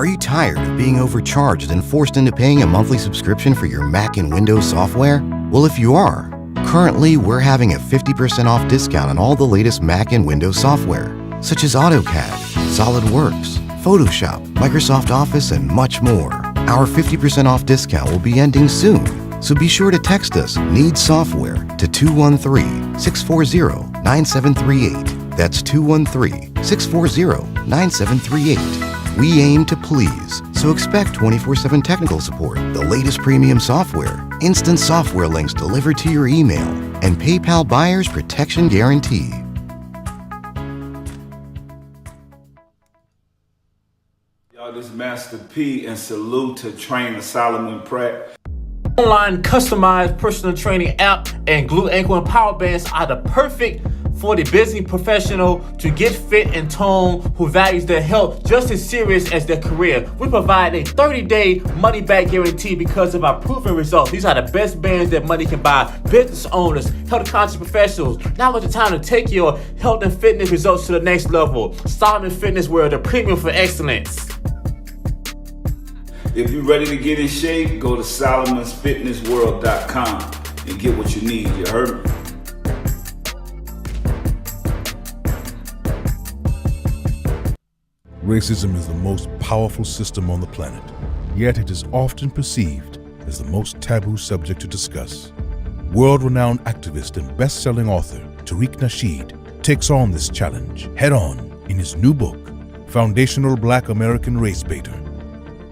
Are you tired of being overcharged and forced into paying a monthly subscription for your Mac and Windows software? Well, if you are, currently we're having a 50% off discount on all the latest Mac and Windows software, such as AutoCAD, SolidWorks, Photoshop, Microsoft Office, and much more. Our 50% off discount will be ending soon, so be sure to text us "Need Software" to 213-640-9738. That's 213-640-9738. We aim to please, so expect 24/7 technical support, the latest premium software, instant software links delivered to your email, and PayPal Buyer's Protection Guarantee. Y'all, this is Master P, and salute to Trainer Solomon Pratt. Online customized personal training app and Glute Ankle and Power Bands are the perfect for the busy professional to get fit and tone who values their health just as serious as their career. We provide a 30-day money-back guarantee because of our proven results. These are the best bands that money can buy. Business owners, health-conscious professionals, now is the time to take your health and fitness results to the next level. Solomon Fitness World, the premium for excellence. If you're ready to get in shape, go to Solomon'sFitnessWorld.com and get what you need. You heard me? Racism is the most powerful system on the planet, yet it is often perceived as the most taboo subject to discuss. World-renowned activist and best-selling author Tariq Nasheed takes on this challenge head-on in his new book, Foundational Black American Race Baiter.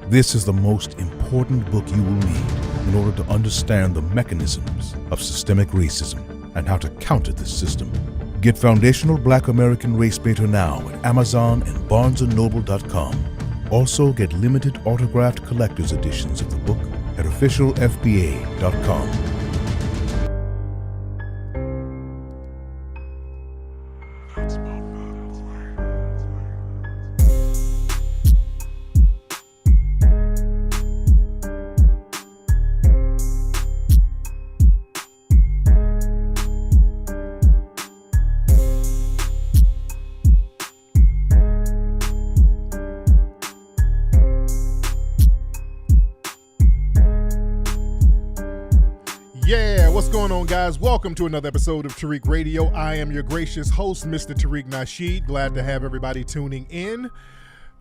This is the most important book you will need in order to understand the mechanisms of systemic racism and how to counter this system. Get Foundational Black American Race Baiter now at Amazon and BarnesandNoble.com. Also get limited autographed collector's editions of the book at OfficialFBA.com. What's going on, guys? Welcome to another episode of Tariq Radio. I am your gracious host, Mr. Tariq Nasheed. Glad to have everybody tuning in.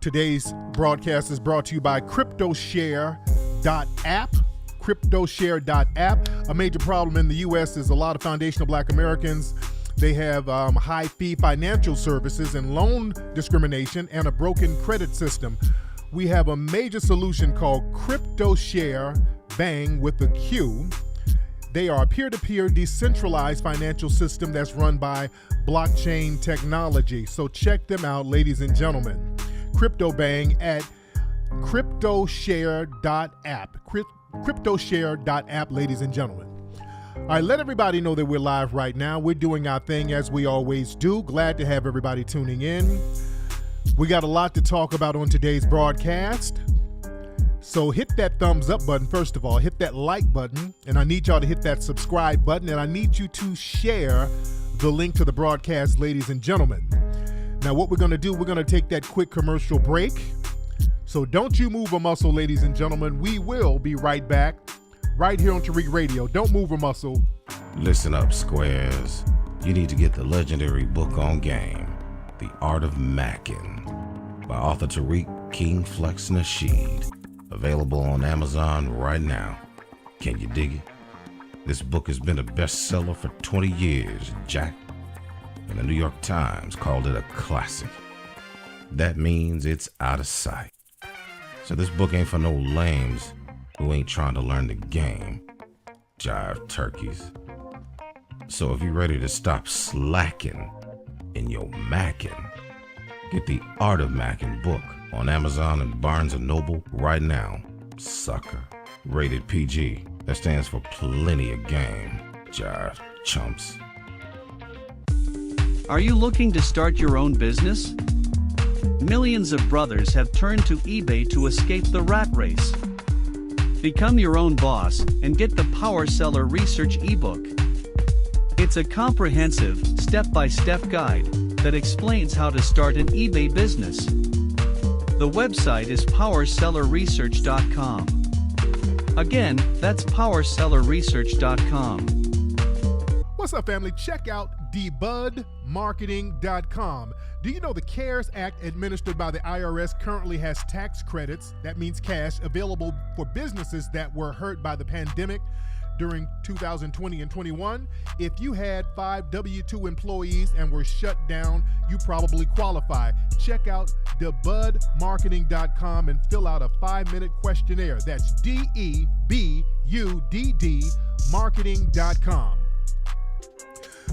Today's broadcast is brought to you by CryptoShare.app. CryptoShare.app. A major problem in the U.S. is a lot of foundational Black Americans. They have high-fee financial services and loan discrimination and a broken credit system. We have a major solution called CryptoShare, bang with a Q. They are a peer-to-peer decentralized financial system that's run by blockchain technology. So check them out, ladies and gentlemen. CryptoBang at CryptoShare.app. CryptoShare.app, ladies and gentlemen. All right, let everybody know that we're live right now. We're doing our thing as we always do. Glad to have everybody tuning in. We got a lot to talk about on today's broadcast. So hit that thumbs up button, first of all, hit that like button, and I need y'all to hit that subscribe button, and I need you to share the link to the broadcast, ladies and gentlemen. Now what we're going to do, we're going to take that quick commercial break. So don't you move a muscle, ladies and gentlemen. We will be right back, right here on Tariq Radio. Don't move a muscle. Listen up, squares. You need to get the legendary book on game, The Art of Mackin', by author Tariq King Flex Nasheed. Available on Amazon right now. Can you dig it? This book has been a bestseller for 20 years, Jack. And the New York Times called it a classic. That means it's out of sight. So this book ain't for no lames who ain't trying to learn the game. Jive turkeys. So if you're ready to stop slacking in your mackin', get the Art of Mackin' book on Amazon and Barnes & Noble right now, sucker. Rated PG. That stands for plenty of game. Jive chumps. Are you looking to start your own business? Millions of brothers have turned to eBay to escape the rat race. Become your own boss and get the Power Seller Research ebook. It's a comprehensive, step-by-step guide that explains how to start an eBay business. The website is powersellerresearch.com. Again, that's powersellerresearch.com. What's up, family? Check out debudmarketing.com. Do you know the CARES Act administered by the IRS currently has tax credits, that means cash, available for businesses that were hurt by the pandemic during 2020 and 21? If you had 5 W-2 employees and were shut down, you probably qualify. Check out debudmarketing.com and fill out a 5-minute questionnaire. That's DEBUDD marketing.com.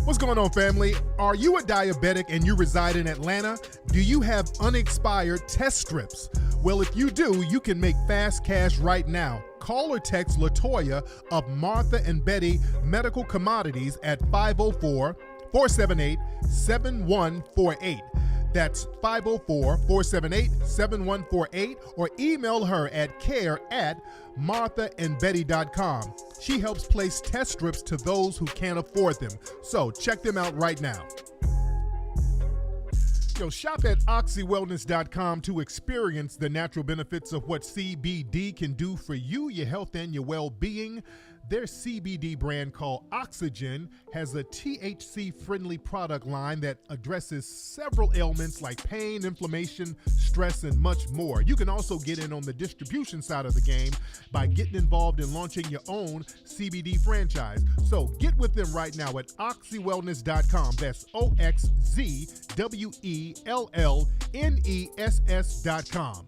What's going on, family? Are you a diabetic and you reside in Atlanta? Do you have unexpired test strips? Well, if you do, you can make fast cash right now. Call or text LaToya of Martha and Betty Medical Commodities at 504-478-7148. That's 504-478-7148, or email her at care@marthaandbetty.com. She helps place test strips to those who can't afford them. So check them out right now. Shop at oxywellness.com to experience the natural benefits of what CBD can do for you, your health, and your well-being. Their CBD brand called Oxygen has a THC-friendly product line that addresses several ailments like pain, inflammation, stress, and much more. You can also get in on the distribution side of the game by getting involved in launching your own CBD franchise. So get with them right now at oxywellness.com. That's OXZWELLNESS.com.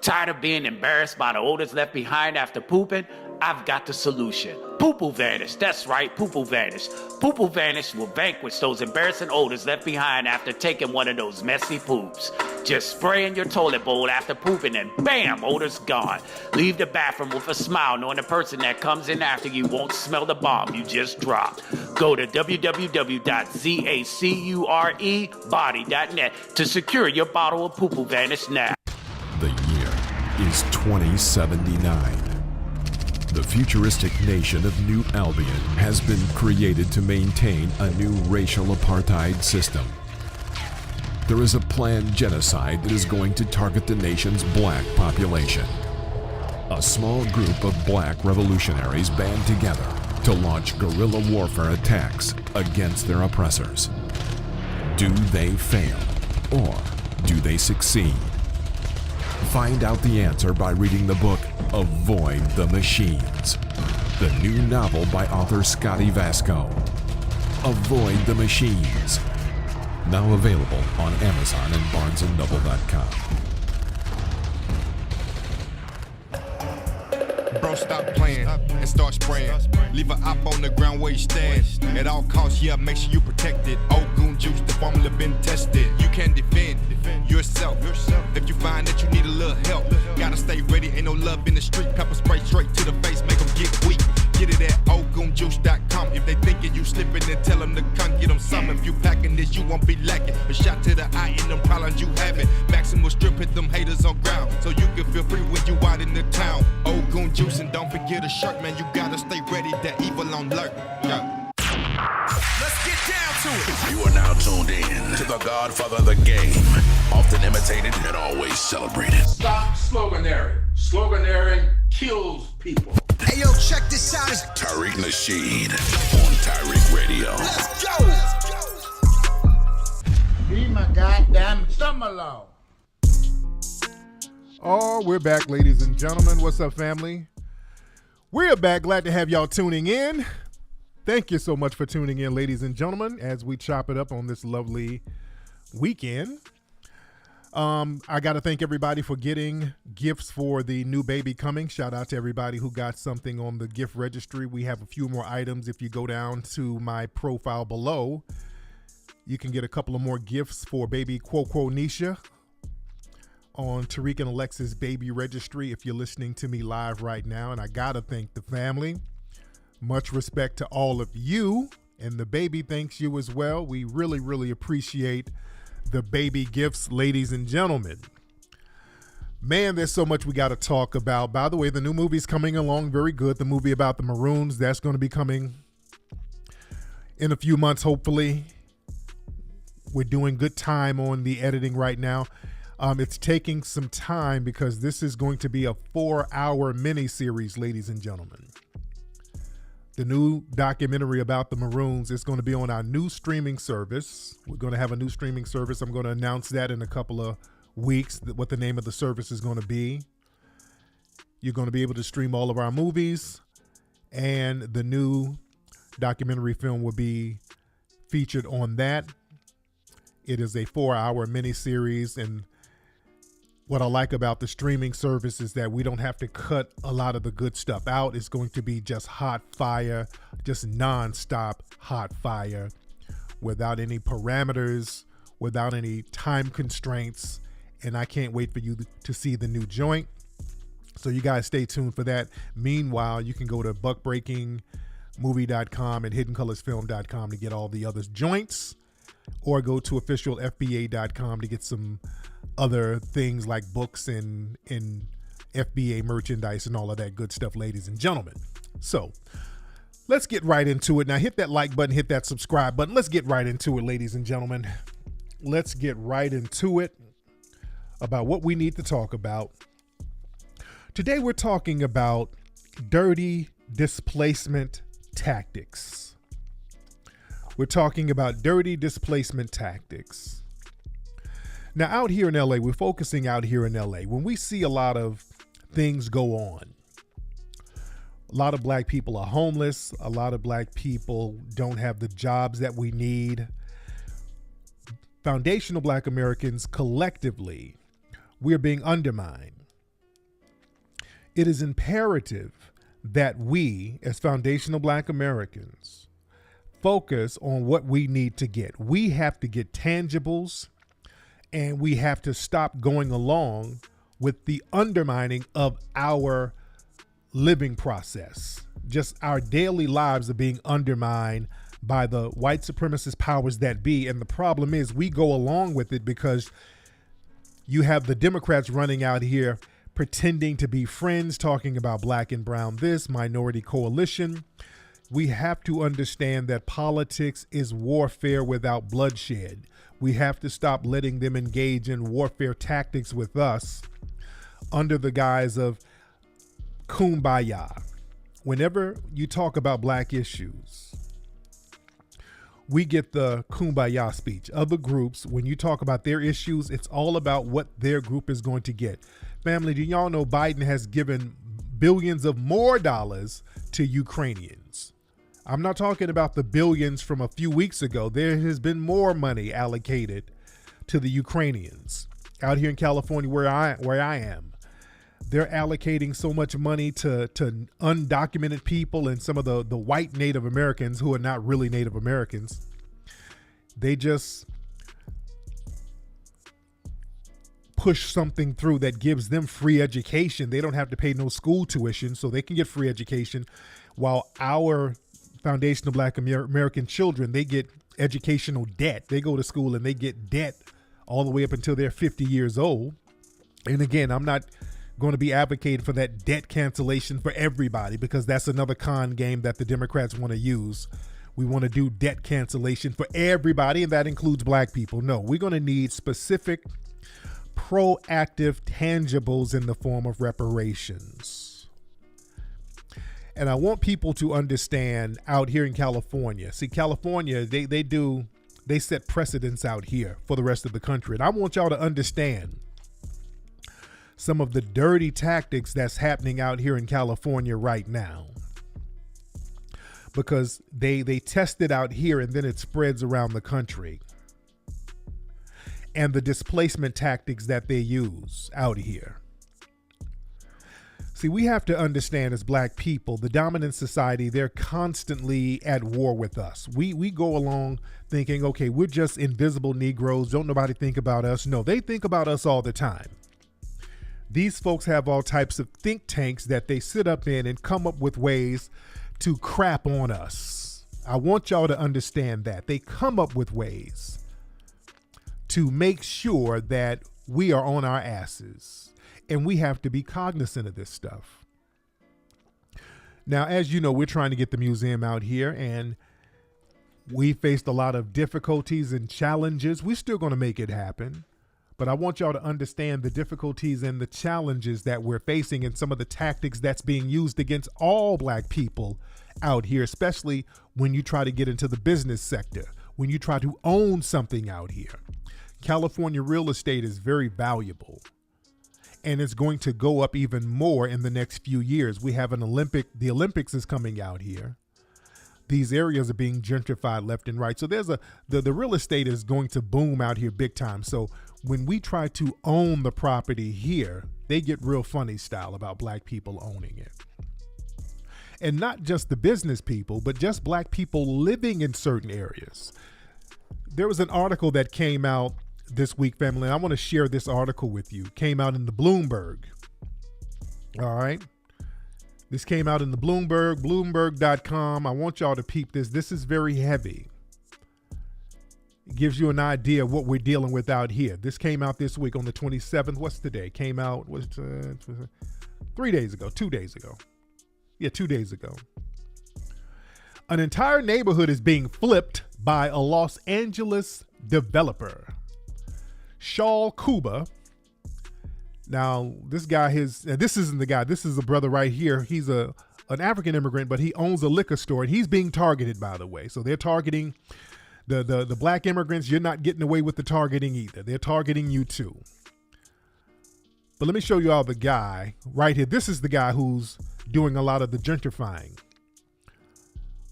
Tired of being embarrassed by the odors left behind after pooping? I've got the solution. Poo-Poo Vanish. That's right, Poo-Poo Vanish. Poo-Poo Vanish will vanquish those embarrassing odors left behind after taking one of those messy poops. Just spray in your toilet bowl after pooping and bam, odor's gone. Leave the bathroom with a smile knowing the person that comes in after you won't smell the bomb you just dropped. Go to www.zacurebody.net to secure your bottle of Poo-Poo Vanish now. The year is 2079. The futuristic nation of New Albion has been created to maintain a new racial apartheid system. There is a planned genocide that is going to target the nation's black population. A small group of black revolutionaries band together to launch guerrilla warfare attacks against their oppressors. Do they fail, or do they succeed? Find out the answer by reading the book Avoid the Machines, the new novel by author Scotty Vasco. Avoid the Machines. Now available on Amazon and BarnesandNoble.com. Bro, stop playing and start spraying. Leave an op on the ground where you stand. At all costs, yeah, make sure you protect it. Old goon juice, the formula been tested. You can defend yourself. If you find that you need a little help, gotta stay ready. Ain't no love in the street. Pepper spray straight to the face, make them get weak. Get it at oldgoonjuice.com. If they thinking you slipping, then tell them to come get them some. If you packing this, you won't be lacking. A shot to the eye in them problems you having. Maximal strip, hit them haters on ground, so you can feel free when you out in the town. Old goon juice, and don't forget a shirt, man. You gotta stay ready. That evil on alert. Yeah. Let's get down to it. You are now tuned in to the Godfather of the game. Often imitated and always celebrated. Stop sloganeering. Sloganeering kills people. Hey, yo, check this out. It's Tariq Nasheed on Tariq Radio. Let's go. Leave my goddamn stumble alone. Oh, we're back, ladies and gentlemen. What's up, family? We're back. Glad to have y'all tuning in. Thank you so much for tuning in, ladies and gentlemen, as we chop it up on this lovely weekend. I got to thank everybody for getting gifts for the new baby coming. Shout out to everybody who got something on the gift registry. We have a few more items. If you go down to my profile below, you can get a couple of more gifts for baby Nisha on Tariq and Alexis baby registry if you're listening to me live right now. And I got to thank the family. Much respect to all of you, and the baby thanks you as well. We really, really appreciate the baby gifts, ladies and gentlemen. Man, there's so much we got to talk about. By the way, the new movie's coming along very good. The movie about the Maroons, that's going to be coming in a few months, hopefully. We're doing good time on the editing right now. It's taking some time because this is going to be a 4-hour mini-series, ladies and gentlemen. The new documentary about the Maroons is going to be on our new streaming service. We're going to have a new streaming service. I'm going to announce that in a couple of weeks, what the name of the service is going to be. You're going to be able to stream all of our movies, and the new documentary film will be featured on that. It is a 4-hour miniseries, and what I like about the streaming service is that we don't have to cut a lot of the good stuff out. It's going to be just hot fire, just non-stop hot fire, without any parameters, without any time constraints, and I can't wait for you to see the new joint. So you guys stay tuned for that. Meanwhile, you can go to buckbreakingmovie.com and hiddencolorsfilm.com to get all the other joints, or go to officialfba.com to get some other things like books and FBA merchandise and all of that good stuff, ladies and gentlemen. So let's get right into it. Now hit that like button, hit that subscribe button. Let's get right into it, ladies and gentlemen. Let's get right into it about what we need to talk about. Today we're talking about dirty displacement tactics. We're talking about dirty displacement tactics. Now out here in LA, we're focusing out here in LA. When we see a lot of things go on, a lot of black people are homeless. A lot of black people don't have the jobs that we need. Foundational Black Americans collectively, we're being undermined. It is imperative that we, as foundational Black Americans, focus on what we need to get. We have to get tangibles, and we have to stop going along with the undermining of our living process. Just our daily lives are being undermined by the white supremacist powers that be. And the problem is we go along with it because you have the Democrats running out here pretending to be friends, talking about black and brown this, minority coalition. We have to understand that politics is warfare without bloodshed. We have to stop letting them engage in warfare tactics with us under the guise of kumbaya. Whenever you talk about black issues, we get the kumbaya speech. Other groups, when you talk about their issues, it's all about what their group is going to get. Family, do y'all know Biden has given billions of more dollars to Ukrainians? I'm not talking about the billions from a few weeks ago. There has been more money allocated to the Ukrainians. Out here in California, where I am, they're allocating so much money to undocumented people and some of the white Native Americans who are not really Native Americans. They just push something through that gives them free education. They don't have to pay no school tuition, so they can get free education, while our foundational Black American children, they get educational debt. They go to school and they get debt all the way up until they're 50 years old. And again, I'm not going to be advocating for that debt cancellation for everybody, because that's another con game that the Democrats want to use. We want to do debt cancellation for everybody, and that includes black people. No, we're going to need specific proactive tangibles in the form of reparations. And I want people to understand out here in California. See, California, they set precedents out here for the rest of the country. And I want y'all to understand some of the dirty tactics that's happening out here in California right now, because they test it out here and then it spreads around the country. And the displacement tactics that they use out here. See, we have to understand as black people, the dominant society, they're constantly at war with us. We go along thinking, okay, we're just invisible Negroes. Don't nobody think about us. No, they think about us all the time. These folks have all types of think tanks that they sit up in and come up with ways to crap on us. I want y'all to understand that. They come up with ways to make sure that we are on our asses. And we have to be cognizant of this stuff. Now, as you know, we're trying to get the museum out here, and we faced a lot of difficulties and challenges. We're still going to make it happen. But I want y'all to understand the difficulties and the challenges that we're facing and some of the tactics that's being used against all black people out here, especially when you try to get into the business sector, when you try to own something out here. California real estate is very valuable, and it's going to go up even more in the next few years. We have the Olympics is coming out here. These areas are being gentrified left and right. So there's the real estate is going to boom out here big time. So when we try to own the property here, they get real funny style about black people owning it. And not just the business people, but just black people living in certain areas. There was an article that came out this week, family, and I want to share this article with you. Came out in the Bloomberg. All right. This came out in the Bloomberg, Bloomberg.com. I want y'all to peep this. This is very heavy. It gives you an idea of what we're dealing with out here. This came out this week on the 27th. What's the day? Came out 3 days ago, 2 days ago. Yeah, 2 days ago. An entire neighborhood is being flipped by a Los Angeles developer. Shaul Kuba. Now, this guy, this isn't the guy. This is a brother right here. He's an African immigrant, but he owns a liquor store, and he's being targeted, by the way. So they're targeting the black immigrants. You're not getting away with the targeting either. They're targeting you too. But let me show you all the guy right here. This is the guy who's doing a lot of the gentrifying.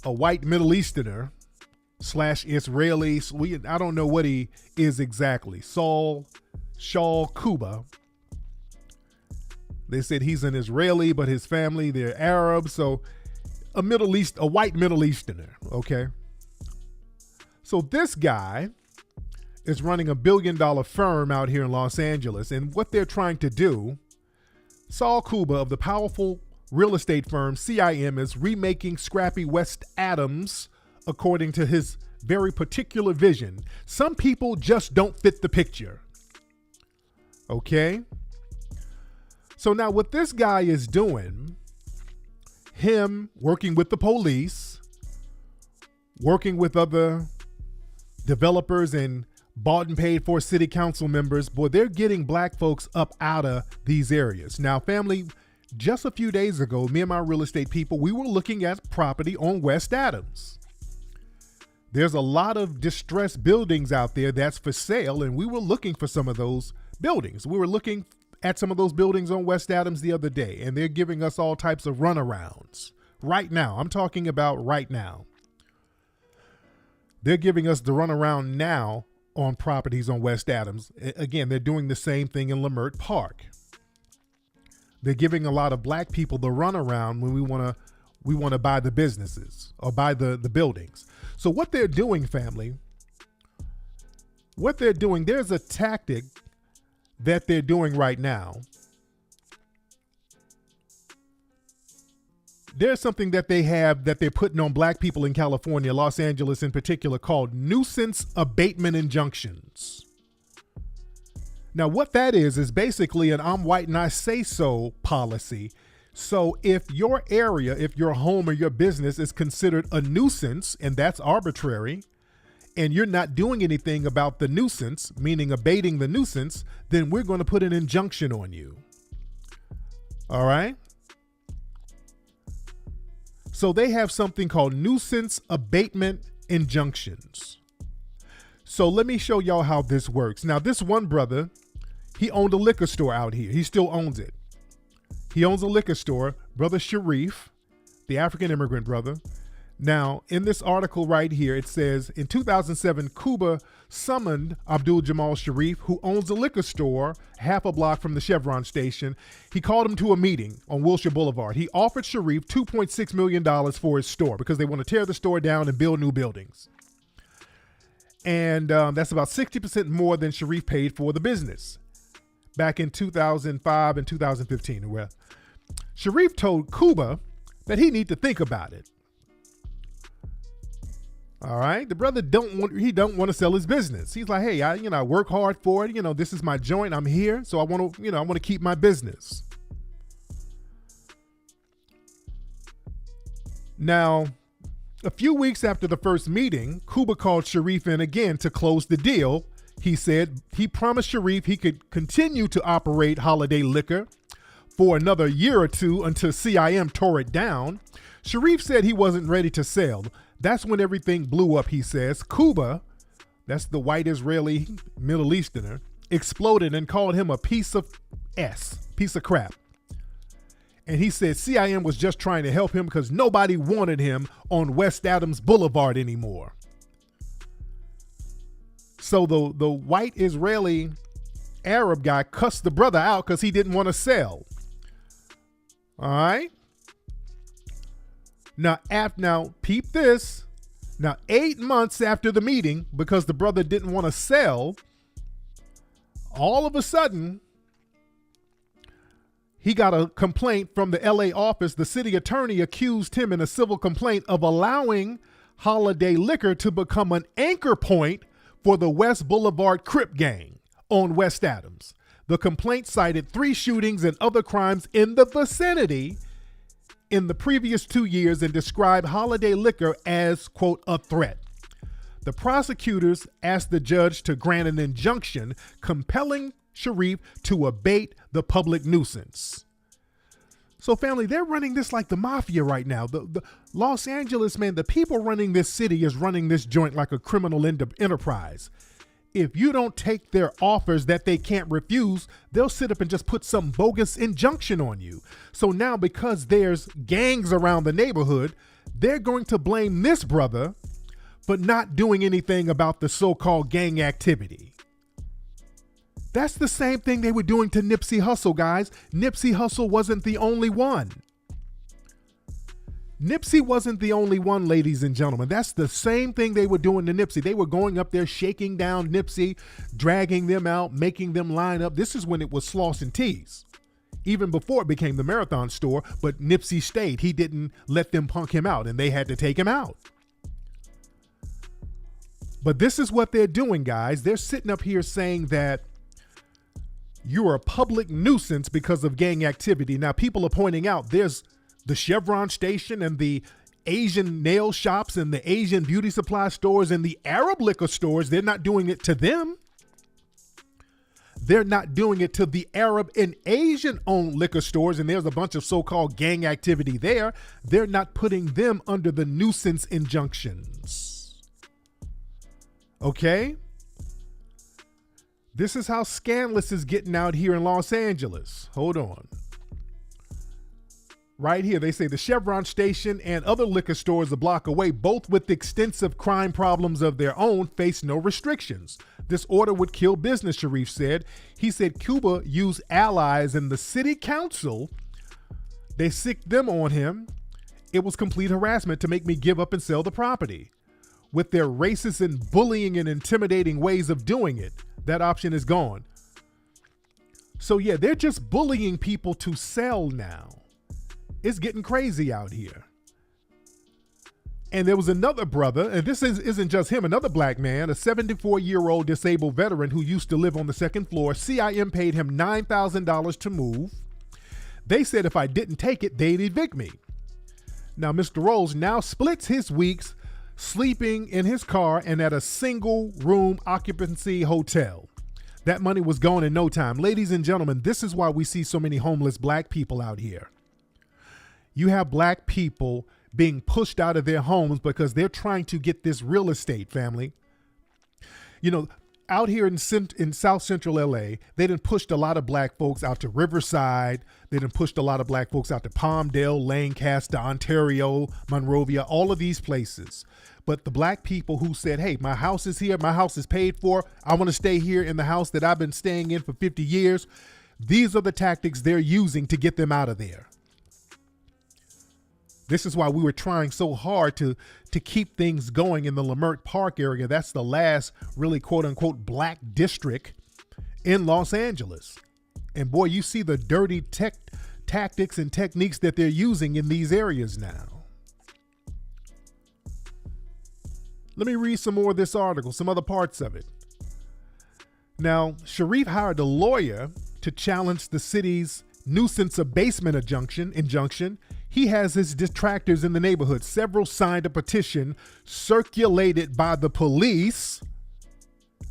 A white Middle Easterner / Israeli. I don't know what he is exactly. Shaul Kuba. They said he's an Israeli, but his family, they're Arab. So a white Middle Easterner. Okay. So this guy is running $1 billion firm out here in Los Angeles. And what they're trying to do, Shaul Kuba of the powerful real estate firm CIM is remaking scrappy West Adams according to his very particular vision. Some people just don't fit the picture. Okay? So now what this guy is doing, him working with the police, working with other developers and bought and paid for city council members, boy, they're getting black folks up out of these areas. Now, family, just a few days ago, me and my real estate people, we were looking at property on West Adams. There's a lot of distressed buildings out there that's for sale, and we were looking for some of those buildings. We were looking at some of those buildings on West Adams the other day, and they're giving us all types of runarounds. Right now, I'm talking about right now. They're giving us the runaround now on properties on West Adams. Again, they're doing the same thing in Leimert Park. They're giving a lot of black people the runaround when we want to buy the businesses or buy the buildings. So what they're doing, family, there's a tactic that they're doing right now. There's something that they have that they're putting on black people in California, Los Angeles in particular, called nuisance abatement injunctions. Now, what that is basically an I'm white and I say so policy. So if your area, if your home or your business is considered a nuisance, and that's arbitrary, and you're not doing anything about the nuisance, meaning abating the nuisance, then we're going to put an injunction on you. All right? So they have something called nuisance abatement injunctions. So let me show y'all how this works. Now, this one brother, he owned a liquor store out here. He still owns it. He owns a liquor store, Brother Sharif, the African immigrant brother. Now, in this article right here, it says, in 2007, Kuba summoned Abdul Jamal Sharif, who owns a liquor store half a block from the Chevron station. He called him to a meeting on Wilshire Boulevard. He offered Sharif $2.6 million for his store because they want to tear the store down and build new buildings. And that's about 60% more than Sharif paid for the business back in 2005 and 2015. Well, Sharif told Kuba that he need to think about it. All right. The brother don't want to sell his business. He's like, hey, I work hard for it. This is my joint. I'm here. So I want to keep my business. Now, a few weeks after the first meeting, Kuba called Sharif in again to close the deal. He said he promised Sharif he could continue to operate Holiday Liquor for another year or two until CIM tore it down. Sharif said he wasn't ready to sell. That's when everything blew up, he says. Cuba, that's the white Israeli Middle Easterner, exploded and called him a piece of crap. And he said CIM was just trying to help him because nobody wanted him on West Adams Boulevard anymore. So the white Israeli Arab guy cussed the brother out because he didn't want to sell. All right. Now, peep this. Now, 8 months after the meeting, because the brother didn't want to sell, all of a sudden, he got a complaint from the LA office. The city attorney accused him in a civil complaint of allowing Holiday Liquor to become an anchor point for the West Boulevard Crip gang on West Adams. The complaint cited 3 shootings and other crimes in the vicinity in the previous 2 years and described Holiday Liquor as, quote, a threat. The prosecutors asked the judge to grant an injunction compelling Sharif to abate the public nuisance. So family, they're running this like the mafia right now. The Los Angeles, man, the people running this city is running this joint like a criminal enterprise. If you don't take their offers that they can't refuse, they'll sit up and just put some bogus injunction on you. So now because there's gangs around the neighborhood, they're going to blame this brother for not doing anything about the so-called gang activity. That's the same thing they were doing to Nipsey Hussle, guys. Nipsey Hussle wasn't the only one. Nipsey wasn't the only one, ladies and gentlemen. That's the same thing they were doing to Nipsey. They were going up there, shaking down Nipsey, dragging them out, making them line up. This is when it was Sloss and Tees, even before it became the Marathon store, but Nipsey stayed. He didn't let them punk him out, and they had to take him out. But this is what they're doing, guys. They're sitting up here saying that you're a public nuisance because of gang activity. Now, people are pointing out there's the Chevron station and the Asian nail shops and the Asian beauty supply stores and the Arab liquor stores. They're not doing it to them. They're not doing it to the Arab and Asian owned liquor stores. And there's a bunch of so-called gang activity there. They're not putting them under the nuisance injunctions. Okay? This is how scandalous is getting out here in Los Angeles. Hold on. Right here, they say the Chevron station and other liquor stores a block away, both with extensive crime problems of their own, face no restrictions. This order would kill business, Sharif said. He said Cuba used allies in the city council. They sicked them on him. It was complete harassment to make me give up and sell the property. With their racist and bullying and intimidating ways of doing it, that option is gone. So yeah, they're just bullying people to sell now. It's getting crazy out here. And there was another brother, and this isn't just him, another black man, a 74-year-old disabled veteran who used to live on the second floor. CIM paid him $9,000 to move. They said if I didn't take it, they'd evict me. Now, Mr. Rose now splits his weeks sleeping in his car and at a single room occupancy hotel. That money was gone in no time. Ladies and gentlemen, this is why we see so many homeless black people out here. You have black people being pushed out of their homes because they're trying to get this real estate, family. You know, out here in South Central LA, they done pushed a lot of black folks out to Riverside. They done pushed a lot of black folks out to Palmdale, Lancaster, Ontario, Monrovia, all of these places. But the black people who said, hey, my house is here, my house is paid for, I want to stay here in the house that I've been staying in for 50 years. These are the tactics they're using to get them out of there. This is why we were trying so hard to keep things going in the Leimert Park area. That's the last really quote unquote black district in Los Angeles. And boy, you see the dirty tactics and techniques that they're using in these areas now. Let me read some more of this article, some other parts of it. Now, Sharif hired a lawyer to challenge the city's nuisance abasement injunction. He has his detractors in the neighborhood. Several signed a petition circulated by the police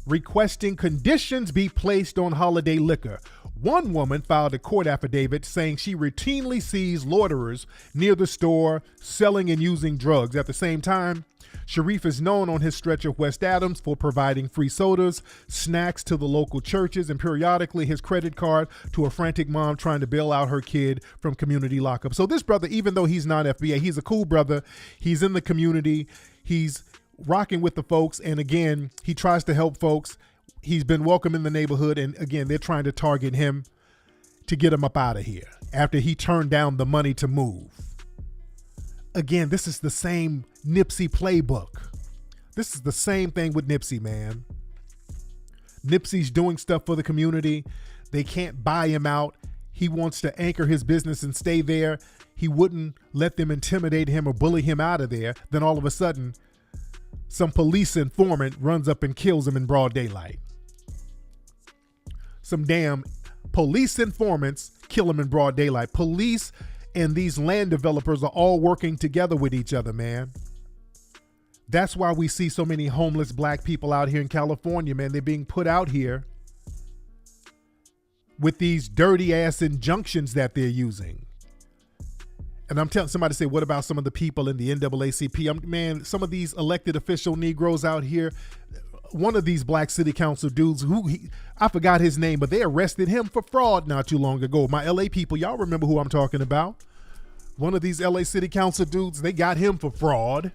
requesting conditions be placed on holiday liquor. One woman filed a court affidavit saying she routinely sees loiterers near the store selling and using drugs. At the same time, Sharif is known on his stretch of West Adams for providing free sodas, snacks to the local churches, and periodically his credit card to a frantic mom trying to bail out her kid from community lockup. So this brother, even though he's not FBA, he's a cool brother. He's in the community. He's rocking with the folks. And again, he tries to help folks. He's been welcome in the neighborhood. And again, they're trying to target him to get him up out of here after he turned down the money to move. Again, this is the same Nipsey playbook. This is the same thing with Nipsey, man. Nipsey's doing stuff for the community. They can't buy him out. He wants to anchor his business and stay there. He wouldn't let them intimidate him or bully him out of there. Then all of a sudden, some police informant runs up and kills him in broad daylight. Some damn police informants kill him in broad daylight. Police and these land developers are all working together with each other, man. That's why we see so many homeless black people out here in California, man. They're being put out here with these dirty ass injunctions that they're using. And I'm telling somebody, say, what about some of the people in the NAACP? Man, some of these elected official Negroes out here, one of these black city council dudes I forgot his name, but they arrested him for fraud not too long ago. My LA people, y'all remember who I'm talking about. One of these LA city council dudes, they got him for fraud.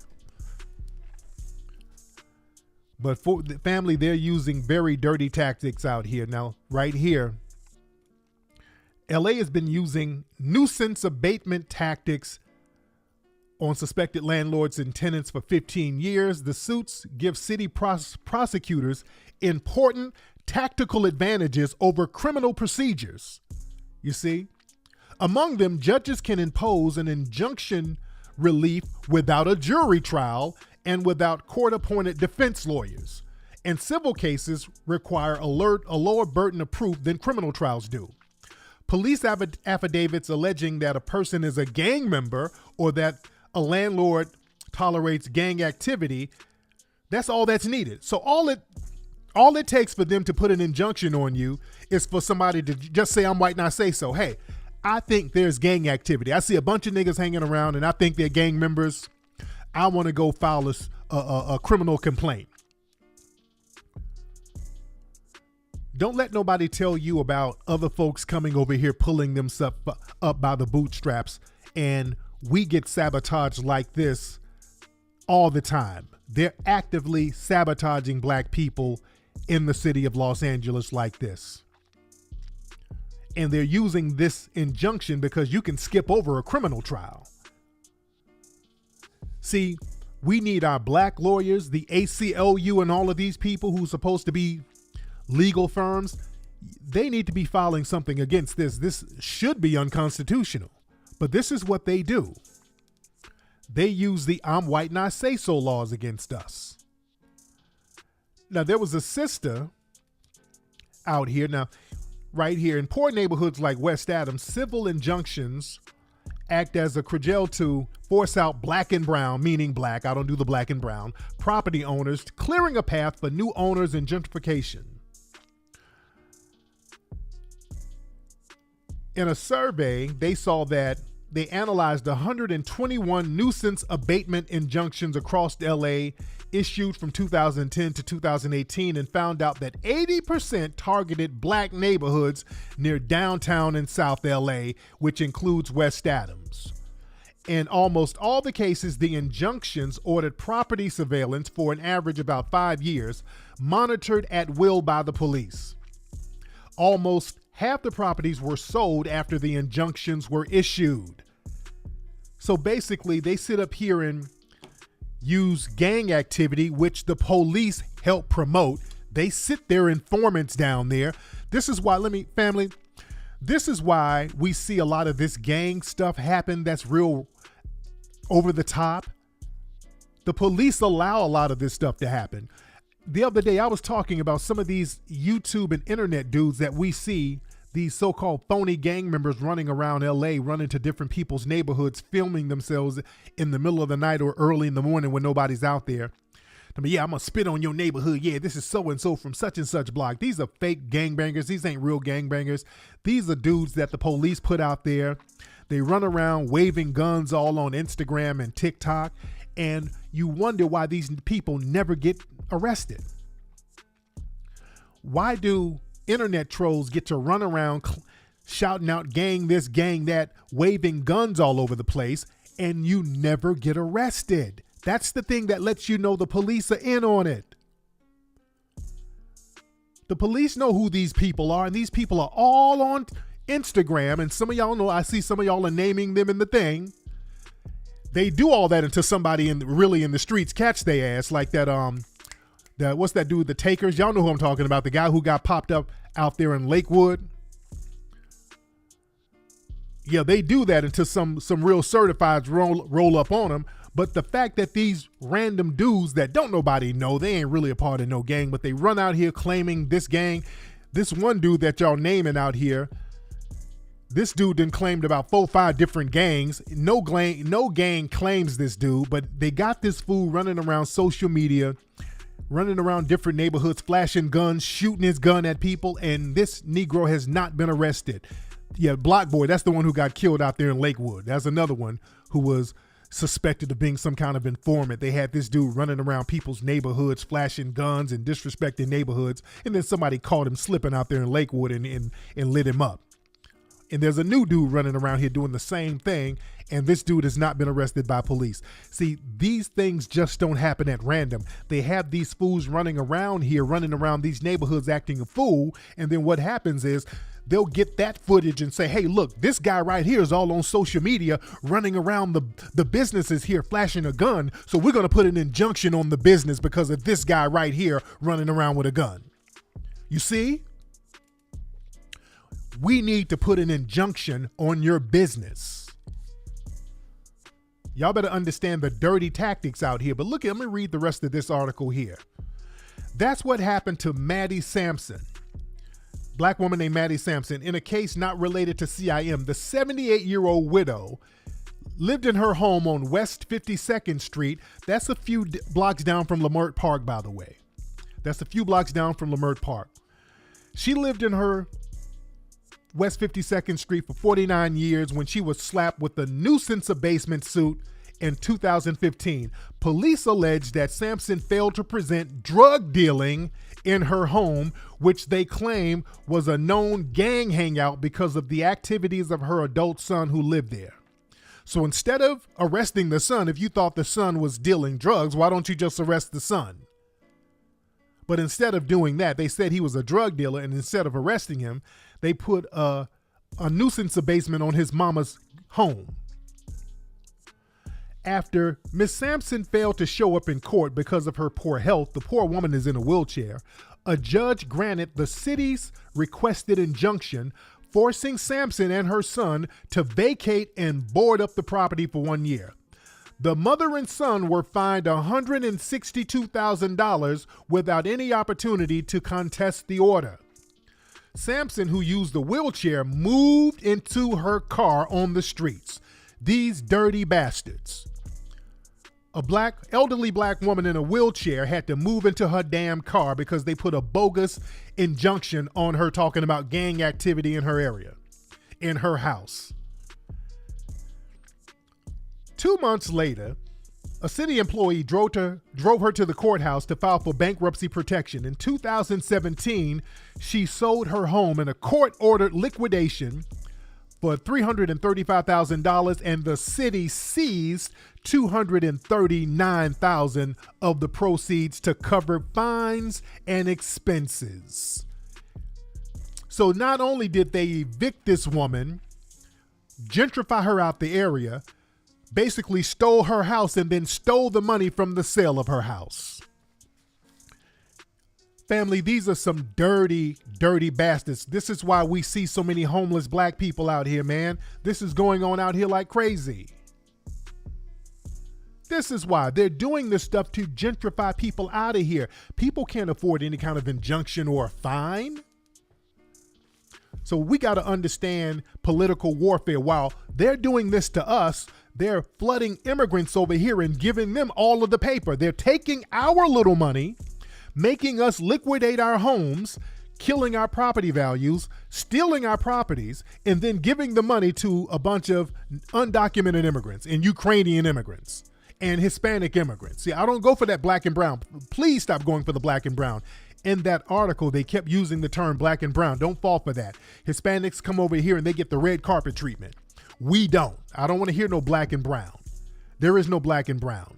But for the family, they're using very dirty tactics out here. Now, right here, LA has been using nuisance abatement tactics on suspected landlords and tenants for 15 years. The suits give city prosecutors important tactical advantages over criminal procedures. You see, among them, judges can impose an injunction relief without a jury trial and without court-appointed defense lawyers. And civil cases require a lower burden of proof than criminal trials do. Police affidavits alleging that a person is a gang member or that a landlord tolerates gang activity, that's all that's needed. So all it takes for them to put an injunction on you is for somebody to just say, I'm white and I say so. Hey, I think there's gang activity. I see a bunch of niggas hanging around and I think they're gang members. I want to go file a criminal complaint. Don't let nobody tell you about other folks coming over here pulling themselves up by the bootstraps, and we get sabotaged like this all the time. They're actively sabotaging black people in the city of Los Angeles like this. And they're using this injunction because you can skip over a criminal trial. See, we need our black lawyers, the ACLU, and all of these people who's supposed to be legal firms. They need to be filing something against this. This should be unconstitutional, but this is what they do. They use the I'm white and I say so laws against us. Now, there was a sister out here. Now, right here in poor neighborhoods like West Adams, civil injunctions act as a cudgel to force out black and brown, meaning black, I don't do the black and brown, property owners, clearing a path for new owners and gentrification. In a survey, they saw that they analyzed 121 nuisance abatement injunctions across LA issued from 2010 to 2018 and found out that 80% targeted black neighborhoods near downtown and South LA, which includes West Adams. In almost all the cases, the injunctions ordered property surveillance for an average about 5 years, monitored at will by the police. Almost half the properties were sold after the injunctions were issued. So basically, they sit up here and use gang activity, which the police help promote. They sit their informants down there. This is why, this is why we see a lot of this gang stuff happen that's real over the top. The police allow a lot of this stuff to happen. The other day, I was talking about some of these YouTube and internet dudes that we see, these so-called phony gang members running around LA, running to different people's neighborhoods, filming themselves in the middle of the night or early in the morning when nobody's out there. I mean, yeah, I'm going to spit on your neighborhood. Yeah, this is so-and-so from such and such block. These are fake gangbangers. These ain't real gangbangers. These are dudes that the police put out there. They run around waving guns all on Instagram and TikTok. And you wonder why these people never get arrested. Why do internet trolls get to run around shouting out gang this, gang that, waving guns all over the place, and you never get arrested? That's the thing that lets you know the police are in on it. The police know who these people are, and these people are all on Instagram, and some of y'all know, I see some of y'all are naming them in the thing. They do all that until somebody really in the streets catch their ass, like that, what's that dude, the Takers? Y'all know who I'm talking about, the guy who got popped up out there in Lakewood. Yeah, they do that until some real certifieds roll up on them. But the fact that these random dudes that don't nobody know, they ain't really a part of no gang, but they run out here claiming this gang. This one dude that y'all naming out here, this dude done claimed about 4 or 5 different gangs. No gang claims this dude, but they got this fool running around social media, running around different neighborhoods, flashing guns, shooting his gun at people, and this Negro has not been arrested. Yeah, Block Boy, that's the one who got killed out there in Lakewood. That's another one who was suspected of being some kind of informant. They had this dude running around people's neighborhoods, flashing guns and disrespecting neighborhoods, and then somebody caught him slipping out there in Lakewood and lit him up. And there's a new dude running around here doing the same thing, and this dude has not been arrested by police. See, these things just don't happen at random. They have these fools running around here, running around these neighborhoods acting a fool, and then what happens is they'll get that footage and say, hey, look, this guy right here is all on social media running around the businesses here flashing a gun, so we're going to put an injunction on the business because of this guy right here running around with a gun. You see? We need to put an injunction on your business. Y'all better understand the dirty tactics out here. But look, let me read the rest of this article here. That's what happened to Maddie Sampson. Black woman named Maddie Sampson in a case not related to CIM. The 78-year-old widow lived in her home on West 52nd Street. That's a few blocks down from Leimert Park, by the way. That's a few blocks down from Leimert Park. She lived in her West 52nd Street for 49 years when she was slapped with a nuisance abasement suit in 2015. Police alleged that Sampson failed to present drug dealing in her home, which they claim was a known gang hangout because of the activities of her adult son who lived there. So instead of arresting the son, if you thought the son was dealing drugs, why don't you just arrest the son? But instead of doing that, they said he was a drug dealer, and instead of arresting him, they put a nuisance abasement on his mama's home. After Miss Sampson failed to show up in court because of her poor health, the poor woman is in a wheelchair, a judge granted the city's requested injunction, forcing Sampson and her son to vacate and board up the property for 1 year. The mother and son were fined $162,000 without any opportunity to contest the order. Sampson, who used the wheelchair, moved into her car on the streets. These dirty bastards. A elderly black woman in a wheelchair had to move into her damn car because they put a bogus injunction on her talking about gang activity in her area, in her house. 2 months later, a city employee drove her to the courthouse to file for bankruptcy protection. In 2017, she sold her home in a court-ordered liquidation for $335,000, and the city seized $239,000 of the proceeds to cover fines and expenses. So not only did they evict this woman, gentrify her out the area, basically stole her house and then stole the money from the sale of her house. Family, these are some dirty, dirty bastards. This is why we see so many homeless black people out here, man. This is going on out here like crazy. This is why they're doing this stuff to gentrify people out of here. People can't afford any kind of injunction or a fine. So we got to understand political warfare. While they're doing this to us, they're flooding immigrants over here and giving them all of the paper. They're taking our little money, making us liquidate our homes, killing our property values, stealing our properties, and then giving the money to a bunch of undocumented immigrants and Ukrainian immigrants and Hispanic immigrants. See, I don't go for that black and brown. Please stop going for the black and brown. In that article, they kept using the term black and brown. Don't fall for that. Hispanics come over here and they get the red carpet treatment. We don't. I don't want to hear no black and brown. There is no black and brown.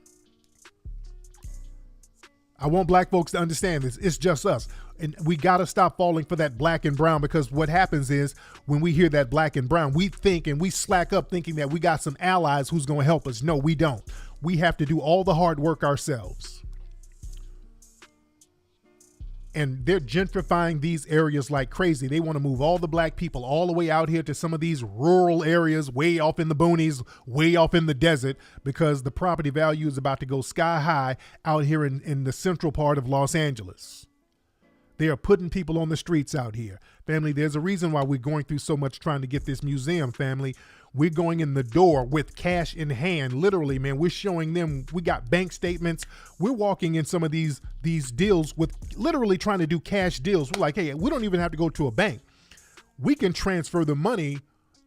I want black folks to understand this. It's just us. And we got to stop falling for that black and brown, because what happens is when we hear that black and brown, we think and we slack up thinking that we got some allies who's going to help us. No, we don't. We have to do all the hard work ourselves. And they're gentrifying these areas like crazy. They want to move all the black people all the way out here to some of these rural areas, way off in the boonies, way off in the desert, because the property value is about to go sky high out here in the central part of Los Angeles. They are putting people on the streets out here. Family, there's a reason why we're going through so much trying to get this museum, family. We're going in the door with cash in hand. Literally, man, we're showing them, we got bank statements. We're walking in some of these deals with literally trying to do cash deals. We're like, hey, we don't even have to go to a bank. We can transfer the money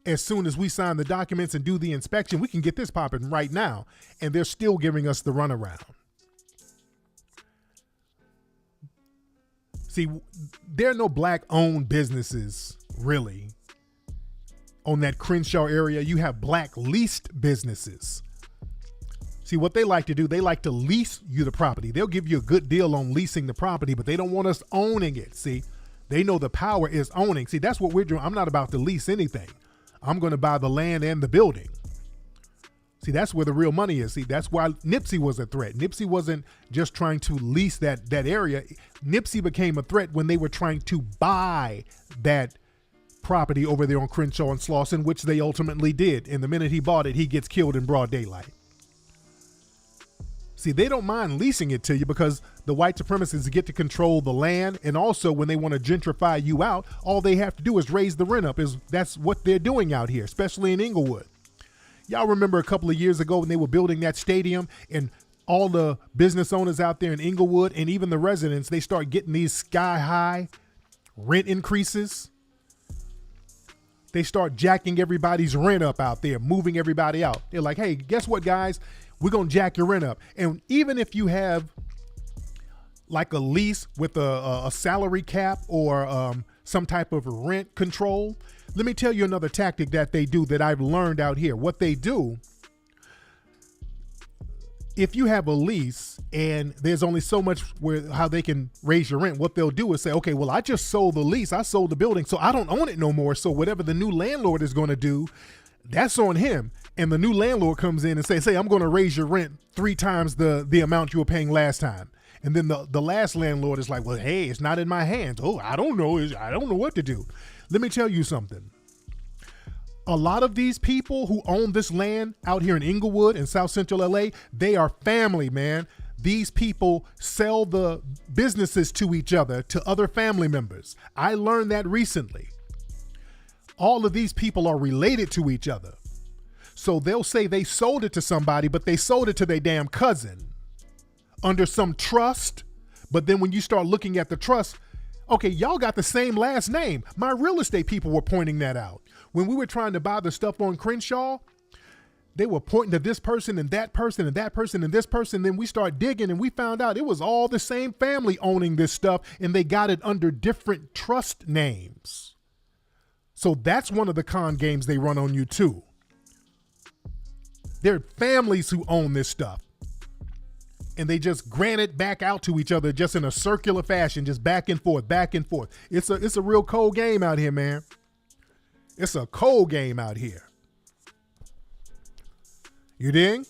as soon as we sign the documents and do the inspection. We can get this popping right now. And they're still giving us the runaround. See, there are no black-owned businesses, really. On that Crenshaw area, you have black leased businesses. See, what they like to do, they like to lease you the property. They'll give you a good deal on leasing the property, but they don't want us owning it. See, they know the power is owning. See, that's what we're doing. I'm not about to lease anything. I'm going to buy the land and the building. See, that's where the real money is. See, that's why Nipsey was a threat. Nipsey wasn't just trying to lease that area. Nipsey became a threat when they were trying to buy that property over there on Crenshaw and Slauson, which they ultimately did. And the minute he bought it, he gets killed in broad daylight. See, they don't mind leasing it to you because the white supremacists get to control the land. And also when they want to gentrify you out, all they have to do is raise the rent up. That's what they're doing out here, especially in Inglewood. Y'all remember a couple of years ago when they were building that stadium and all the business owners out there in Inglewood and even the residents, they start getting these sky high rent increases. They start jacking everybody's rent up out there, moving everybody out. They're like, hey, guess what, guys? We're going to jack your rent up. And even if you have like a lease with a salary cap or some type of rent control, let me tell you another tactic that they do that I've learned out here. What they do, if you have a lease and there's only so much how they can raise your rent, what they'll do is say, okay, well, I just sold the lease. I sold the building, so I don't own it no more. So whatever the new landlord is going to do, that's on him. And the new landlord comes in and says, hey, I'm going to raise your rent 3 times the amount you were paying last time. And then the last landlord is like, well, hey, it's not in my hands. Oh, I don't know. I don't know what to do. Let me tell you something. A lot of these people who own this land out here in Inglewood and South Central LA, they are family, man. These people sell the businesses to each other, to other family members. I learned that recently. All of these people are related to each other. So they'll say they sold it to somebody, but they sold it to their damn cousin under some trust. But then when you start looking at the trust, okay, y'all got the same last name. My real estate people were pointing that out. When we were trying to buy the stuff on Crenshaw, they were pointing to this person and that person and that person and this person. Then we start digging and we found out it was all the same family owning this stuff, and they got it under different trust names. So that's one of the con games they run on you too. They're families who own this stuff. And they just grant it back out to each other just in a circular fashion, just back and forth, back and forth. It's a real cold game out here, man. It's a cold game out here. You dig?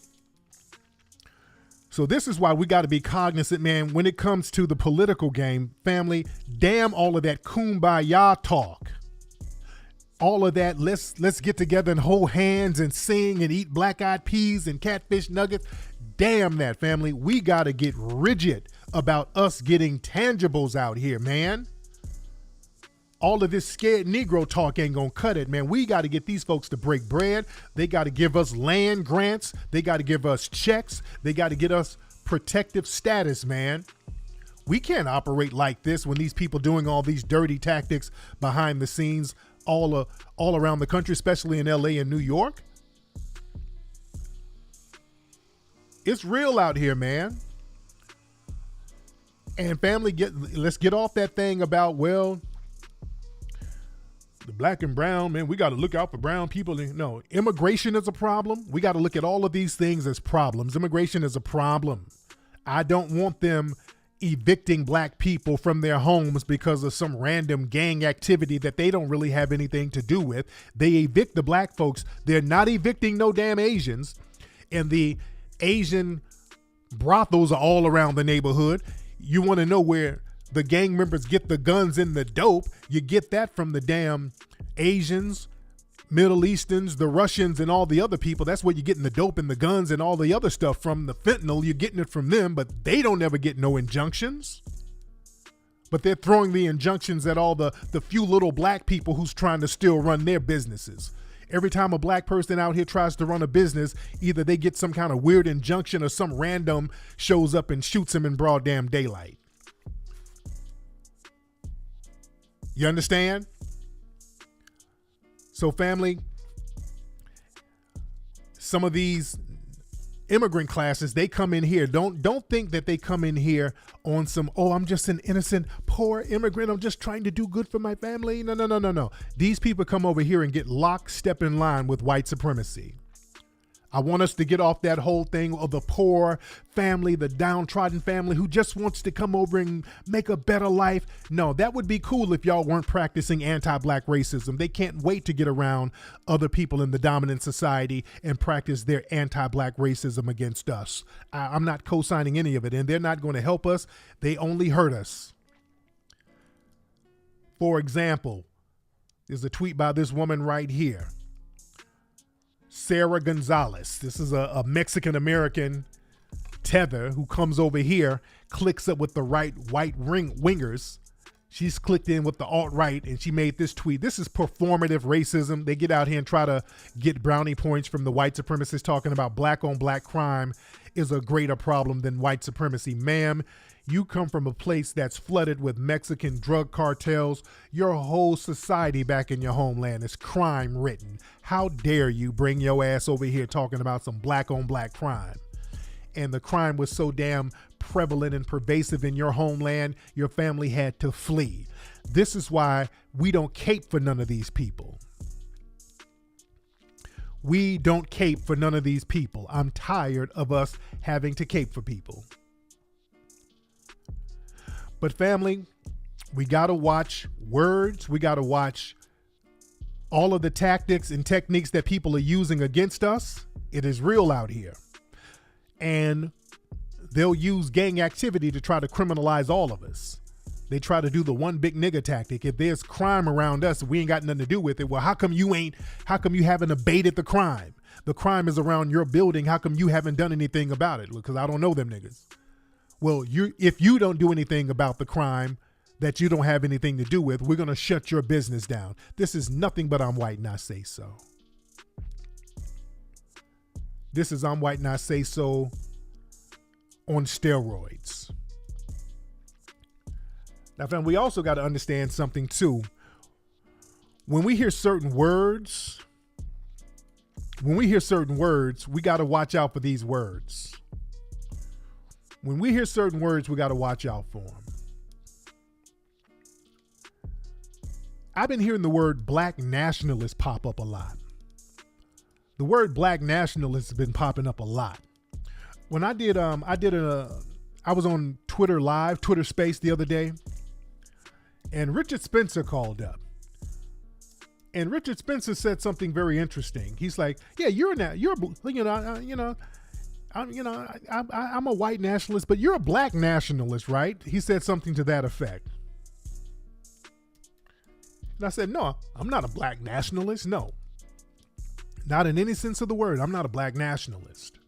So this is why we got to be cognizant, man, when it comes to the political game, family. Damn all of that kumbaya talk. All of that, let's get together and hold hands and sing and eat black-eyed peas and catfish nuggets. Damn that, family. We got to get rigid about us getting tangibles out here, man. all of this scared Negro talk ain't gonna cut it, man. We got to get these folks to break bread. They got to give us land grants. They got to give us checks. They got to get us protective status, man. We can't operate like this when these people doing all these dirty tactics behind the scenes all around the country, especially in LA and New York. It's real out here, man. And family, let's get off that thing about, well, the black and brown, man, we got to look out for brown people. No, immigration is a problem. We got to look at all of these things as problems. Immigration is a problem. I don't want them evicting black people from their homes because of some random gang activity that they don't really have anything to do with. They evict the black folks. They're not evicting no damn Asians. And the Asian brothels are all around the neighborhood. You want to know where the gang members get the guns and the dope? You get that from the damn Asians, Middle Easterns, the Russians, and all the other people. That's where you're getting the dope and the guns and all the other stuff from. The fentanyl, you're getting it from them, but they don't ever get no injunctions. But they're throwing the injunctions at all the few little black people who's trying to still run their businesses. Every time a black person out here tries to run a business, either they get some kind of weird injunction or some random shows up and shoots him in broad damn daylight. You understand? So family, some of these immigrant classes, they come in here. Don't think that they come in here on some, oh, I'm just an innocent, poor immigrant. I'm just trying to do good for my family. No. These people come over here and get lockstep in line with white supremacy. I want us to get off that whole thing of the poor family, the downtrodden family who just wants to come over and make a better life. No, that would be cool if y'all weren't practicing anti-black racism. They can't wait to get around other people in the dominant society and practice their anti-black racism against us. I'm not co-signing any of it, and they're not going to help us. They only hurt us. For example, there's a tweet by this woman right here. Sarah Gonzalez. This is a Mexican-American tether who comes over here, clicks up with the right white wingers. She's clicked in with the alt-right and she made this tweet. This is performative racism. They get out here and try to get brownie points from the white supremacists talking about black on black crime is a greater problem than white supremacy. Ma'am, you come from a place that's flooded with Mexican drug cartels. Your whole society back in your homeland is crime ridden. How dare you bring your ass over here talking about some black on black crime? And the crime was so damn prevalent and pervasive in your homeland, your family had to flee. This is why we don't cape for none of these people. We don't cape for none of these people. I'm tired of us having to cape for people. But family, we got to watch words. We got to watch all of the tactics and techniques that people are using against us. It is real out here. And they'll use gang activity to try to criminalize all of us. They try to do the one big nigga tactic. If there's crime around us, we ain't got nothing to do with it. Well, how come you haven't abated the crime? The crime is around your building. How come you haven't done anything about it? Because I don't know them niggas. Well, if you don't do anything about the crime that you don't have anything to do with, we're going to shut your business down. This is nothing but I'm white and I say so. This is I'm white and I say so on steroids. Now, fam, we also got to understand something too. When we hear certain words, we got to watch out for these words. When we hear certain words, we got to watch out for them. I've been hearing the word black nationalist pop up a lot. The word black nationalist has been popping up a lot. When I was on Twitter Live, Twitter Space the other day, and Richard Spencer called up. And Richard Spencer said something very interesting. He's like, "Yeah, I'm a white nationalist, but you're a black nationalist, right?" He said something to that effect. And I said, "No, I'm not a black nationalist. No, not in any sense of the word. I'm not a black nationalist."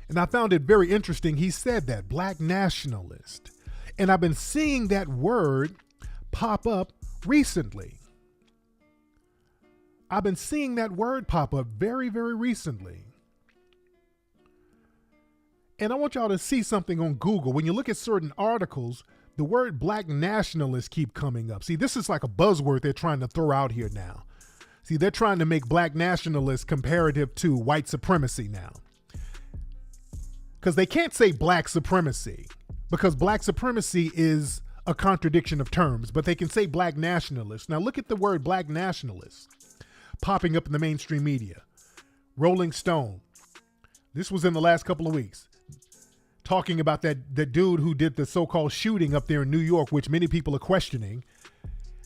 And I found it very interesting. He said that, black nationalist. And I've been seeing that word pop up recently. I've been seeing that word pop up very, very recently. And I want y'all to see something on Google. When you look at certain articles, the word black nationalists keep coming up. See, this is like a buzzword they're trying to throw out here now. See, they're trying to make black nationalists comparative to white supremacy now. Because they can't say black supremacy, because black supremacy is a contradiction of terms, but they can say black nationalists. Now look at the word black nationalists popping up in the mainstream media. Rolling Stone. This was in the last couple of weeks. Talking about the dude who did the so-called shooting up there in New York, which many people are questioning.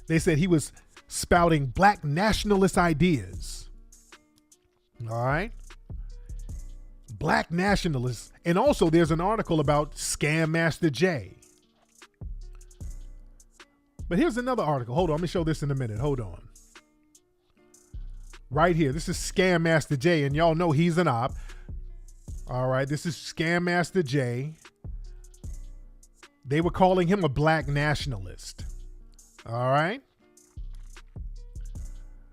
They said he was spouting black nationalist ideas. All right. Black nationalists. And also there's an article about Scam Master Jay. But here's another article. Hold on. Let me show this in a minute. Hold on. Right here. This is Scam Master Jay, and y'all know he's an op. All right. This is Scam Master Jay. They were calling him a black nationalist. All right.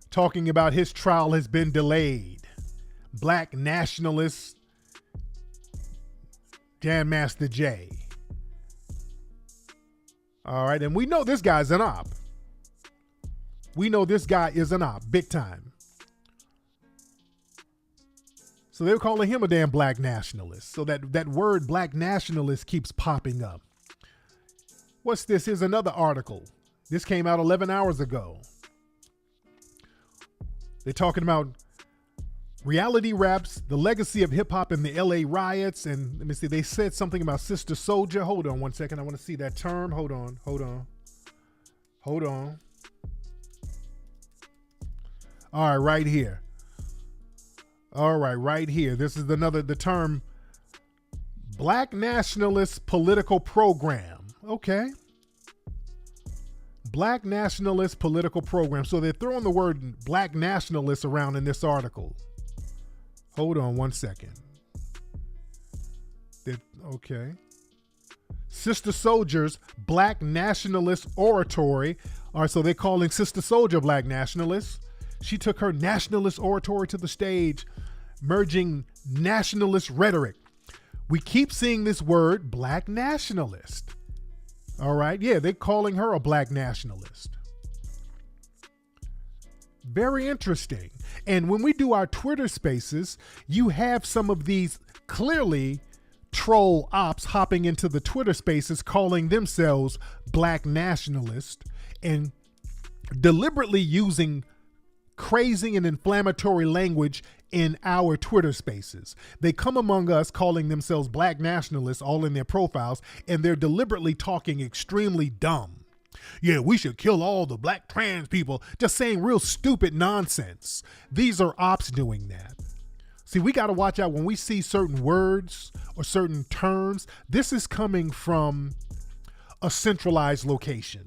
Talking about his trial has been delayed. Black nationalist Scam Master Jay. All right. And we know this guy's an op. We know this guy is an op, big time. So they're calling him a damn black nationalist. So that word black nationalist keeps popping up. What's this? Here's another article. This came out 11 hours ago. They're talking about reality raps, the legacy of hip hop in the LA riots. And let me see, they said something about Sister Souljah. Hold on one second. I want to see that term. Hold on. All right, right here. This is the term black nationalist political program. Okay. Black nationalist political program. So they're throwing the word black nationalist around in this article. Hold on one second. Okay. Sister Soldier's black nationalist oratory. All right, so they're calling Sister Souljah black nationalist. She took her nationalist oratory to the stage, merging nationalist rhetoric. We keep seeing this word black nationalist. All right. Yeah, they're calling her a black nationalist. Very interesting. And when we do our Twitter spaces, you have some of these clearly troll ops hopping into the Twitter spaces, calling themselves black nationalists and deliberately using crazy and inflammatory language in our Twitter spaces. They come among us calling themselves black nationalists all in their profiles, and they're deliberately talking extremely dumb. Yeah, we should kill all the black trans people, just saying real stupid nonsense. These are ops doing that. See, we got to watch out when we see certain words or certain terms. This is coming from a centralized location.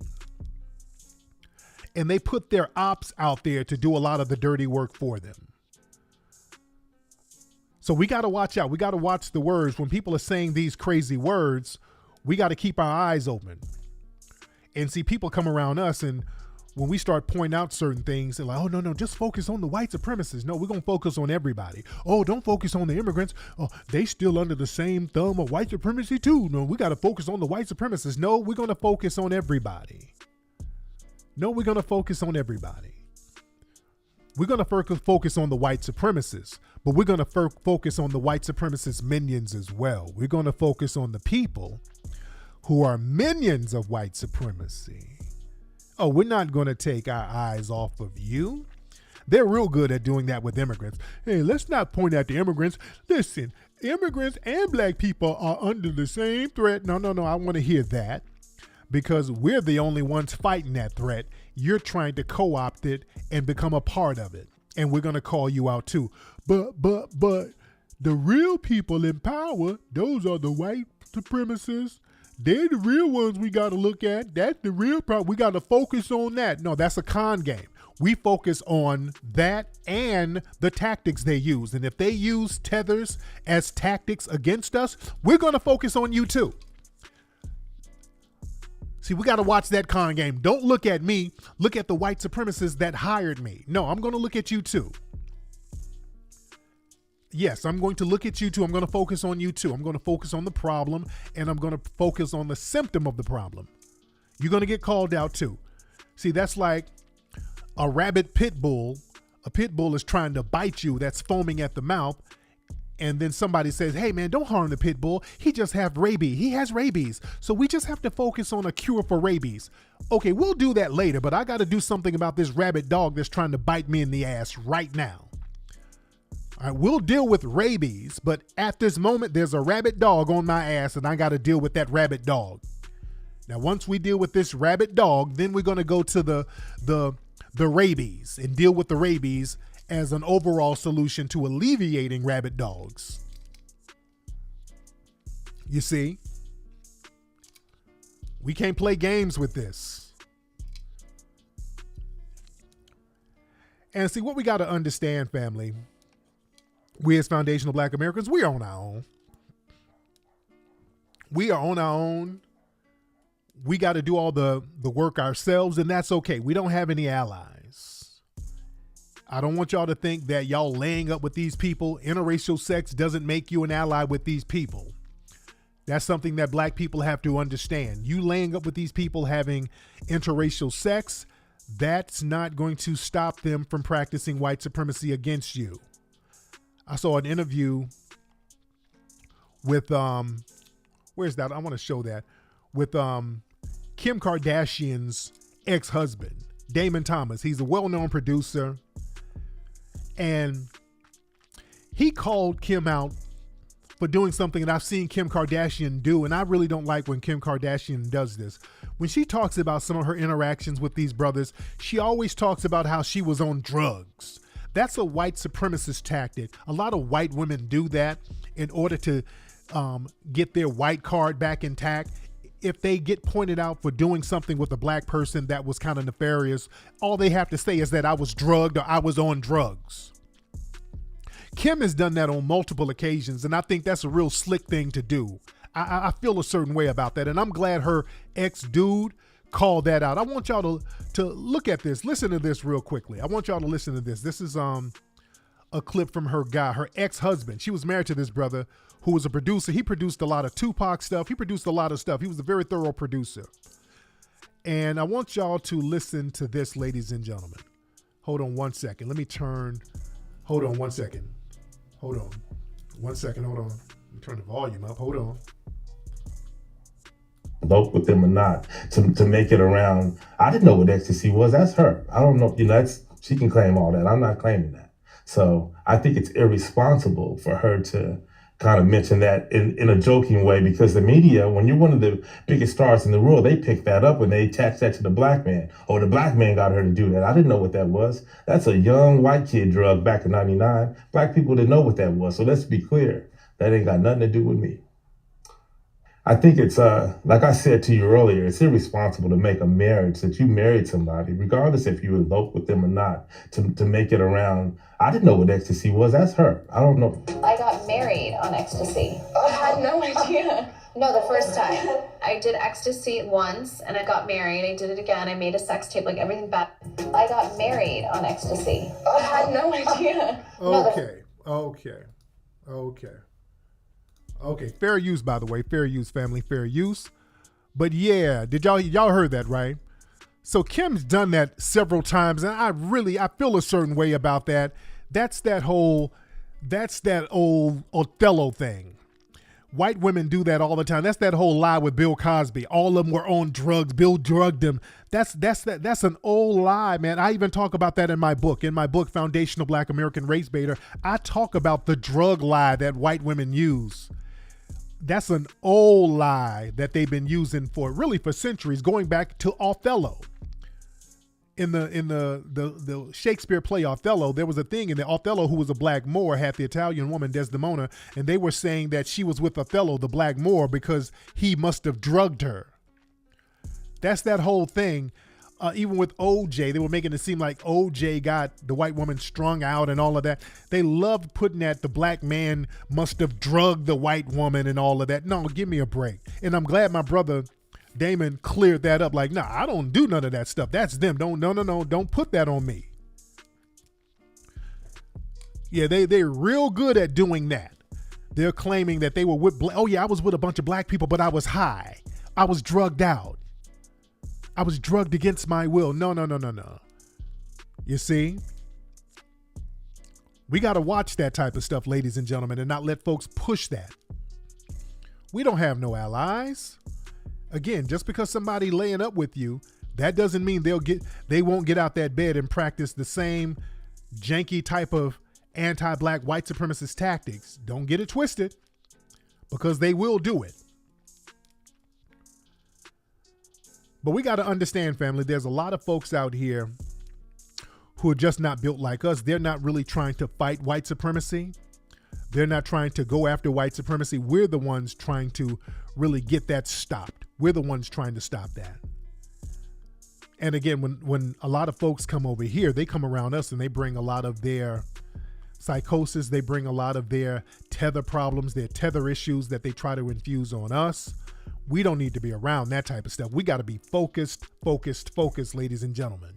And they put their ops out there to do a lot of the dirty work for them. So we got to watch out. We got to watch the words. When people are saying these crazy words, we got to keep our eyes open. And see, people come around us, and when we start pointing out certain things, they're like, oh, no, just focus on the white supremacists. No, we're going to focus on everybody. Oh, don't focus on the immigrants. Oh, they still under the same thumb of white supremacy too. No, we got to focus on the white supremacists. No, we're going to focus on everybody. We're going to focus on the white supremacists, but we're going to focus on the white supremacist minions as well. We're going to focus on the people who are minions of white supremacy. Oh, we're not going to take our eyes off of you. They're real good at doing that with immigrants. Hey, let's not point at the immigrants. Listen, immigrants and black people are under the same threat. No, I want to hear that. Because we're the only ones fighting that threat. You're trying to co-opt it and become a part of it. And we're going to call you out too. But the real people in power, those are the white supremacists. They're the real ones we got to look at. That's the real problem. We got to focus on that. No, that's a con game. We focus on that and the tactics they use. And if they use tethers as tactics against us, we're going to focus on you too. See, we got to watch that con game. Don't look at me. Look at the white supremacists that hired me. No, I'm going to look at you too. Yes, I'm going to look at you too. I'm going to focus on you too. I'm going to focus on the problem, and I'm going to focus on the symptom of the problem. You're going to get called out too. See, that's like a rabid pit bull. A pit bull is trying to bite you, that's foaming at the mouth. And then somebody says, hey man, don't harm the pit bull. He just has rabies. He has rabies. So we just have to focus on a cure for rabies. Okay, we'll do that later, but I got to do something about this rabid dog that's trying to bite me in the ass right now. All right, we'll deal with rabies, but at this moment, there's a rabid dog on my ass and I got to deal with that rabid dog. Now, once we deal with this rabid dog, then we're going to go to the rabies and deal with the rabies as an overall solution to alleviating rabid dogs. You see, we can't play games with this. And see, what we got to understand, family, we as Foundational Black Americans, we are on our own. We are on our own. We got to do all the work ourselves, and that's okay. We don't have any allies. I don't want y'all to think that y'all laying up with these people, interracial sex doesn't make you an ally with these people. That's something that black people have to understand. You laying up with these people having interracial sex, that's not going to stop them from practicing white supremacy against you. I saw an interview with, where's that? I want to show that. With Kim Kardashian's ex-husband, Damon Thomas. He's a well-known producer. And he called Kim out for doing something that I've seen Kim Kardashian do. And I really don't like when Kim Kardashian does this. When she talks about some of her interactions with these brothers, she always talks about how she was on drugs. That's a white supremacist tactic. A lot of white women do that in order to get their white card back intact. If they get pointed out for doing something with a black person that was kind of nefarious, all they have to say is that I was drugged or I was on drugs. Kim has done that on multiple occasions, and I think that's a real slick thing to do. I feel a certain way about that, and I'm glad her ex-dude called that out. I want y'all to look at this. Listen to this real quickly. I want y'all to listen to this. This is a clip from her guy, her ex-husband. She was married to this brother who was a producer. He produced a lot of Tupac stuff. He produced a lot of stuff. He was a very thorough producer. And I want y'all to listen to this, ladies and gentlemen. Hold on one second. Let me turn. Hold on one second. Hold on. 1 second. Hold on. Let me turn the volume up. Hold on. Vote with them or not to make it around. I didn't know what ecstasy was. That's her. I don't know. She can claim all that. I'm not claiming that. So I think it's irresponsible for her to kind of mention that in a joking way, because the media, when you're one of the biggest stars in the world, they pick that up when they attach that to the black man. Oh, the black man got her to do that. I didn't know what that was. That's a young white kid drug back in '99. Black people didn't know what that was. So let's be clear. That ain't got nothing to do with me. I think it's, like I said to you earlier, it's irresponsible to make a marriage that you married somebody, regardless if you elope with them or not, to make it around. I didn't know what ecstasy was. That's her. I don't know. I got married on ecstasy. I had no idea. No, the first time. I did ecstasy once and I got married. I did it again. I made a sex tape, like everything bad. I got married on ecstasy. I had no idea. Okay, fair use, by the way. Fair use, family, fair use. But yeah, did y'all heard that, right? So Kim's done that several times, and I feel a certain way about that. That's that old Othello thing. White women do that all the time. That's that whole lie with Bill Cosby. All of them were on drugs. Bill drugged them. That's an old lie, man. I even talk about that in my book. In my book, Foundational Black American Race Baiter, I talk about the drug lie that white women use. That's an old lie that they've been using for centuries, going back to Othello. In the Shakespeare play Othello, there was a thing in the Othello, who was a black Moor, had the Italian woman Desdemona, and they were saying that she was with Othello, the black Moor, because he must have drugged her. That's that whole thing. Even with OJ, they were making it seem like OJ got the white woman strung out and all of that. They loved putting that the black man must have drugged the white woman and all of that. No, give me a break. And I'm glad my brother Damon cleared that up like, nah, I don't do none of that stuff. That's them. Don't put that on me. Yeah, they're real good at doing that. They're claiming that they were with, oh yeah, I was with a bunch of black people, but I was high. I was drugged out. I was drugged against my will. No. You see? We got to watch that type of stuff, ladies and gentlemen, and not let folks push that. We don't have no allies. Again, just because somebody laying up with you, that doesn't mean they won't get out that bed and practice the same janky type of anti-black white supremacist tactics. Don't get it twisted, because they will do it. But we got to understand, family, there's a lot of folks out here who are just not built like us. They're not really trying to fight white supremacy. They're not trying to go after white supremacy. We're the ones trying to really get that stopped. We're the ones trying to stop that. And again, when a lot of folks come over here, they come around us and they bring a lot of their psychosis. They bring a lot of their tether problems, their tether issues that they try to infuse on us. We don't need to be around that type of stuff. We got to be focused, ladies and gentlemen.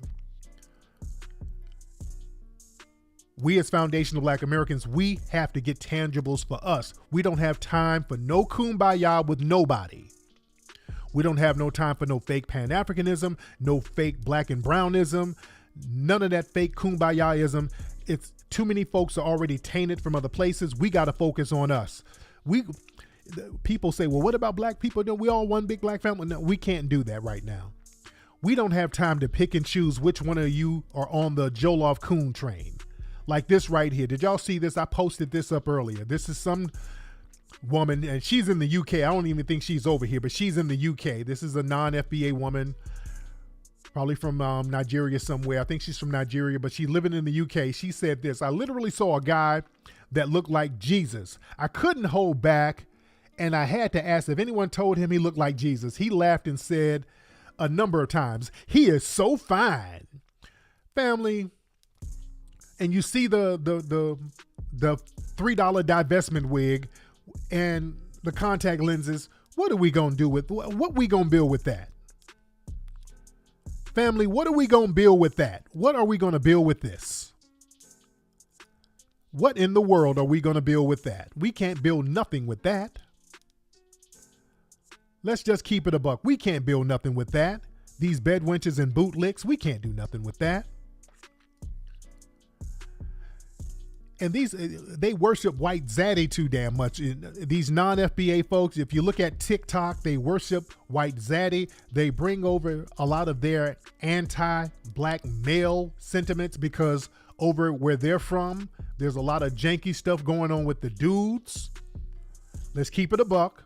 We as foundational Black Americans, we have to get tangibles for us. We don't have time for no kumbaya with nobody. We don't have no time for no fake Pan-Africanism, no fake black and brownism, none of that fake kumbayaism. It's too many folks are already tainted from other places. We got to focus on us. People say, well, what about black people? We all one big black family. No, we can't do that right now. We don't have time to pick and choose which one of you are on the Jolov Coon train. Like this right here. Did y'all see this? I posted this up earlier. This is some woman, and she's in the UK. I don't even think she's over here, but she's in the UK. This is a non-FBA woman, probably from Nigeria somewhere. I think she's from Nigeria, but she's living in the UK. She said this: I literally saw a guy that looked like Jesus. I couldn't hold back, and I had to ask if anyone told him he looked like Jesus. He laughed and said a number of times, "He is so fine." Family, and you see the $3 divestment wig and the contact lenses. What are we gonna do with what we gonna build with that? Family, what are we gonna build with that? What are we gonna build with this? What in the world are we gonna build with that? We can't build nothing with that. Let's just keep it a buck. We can't build nothing with that. These bed wenches and bootlicks, we can't do nothing with that. And they worship white zaddy too damn much. These non-FBA folks, if you look at TikTok, they worship white zaddy. They bring over a lot of their anti-black male sentiments because over where they're from, there's a lot of janky stuff going on with the dudes. Let's keep it a buck.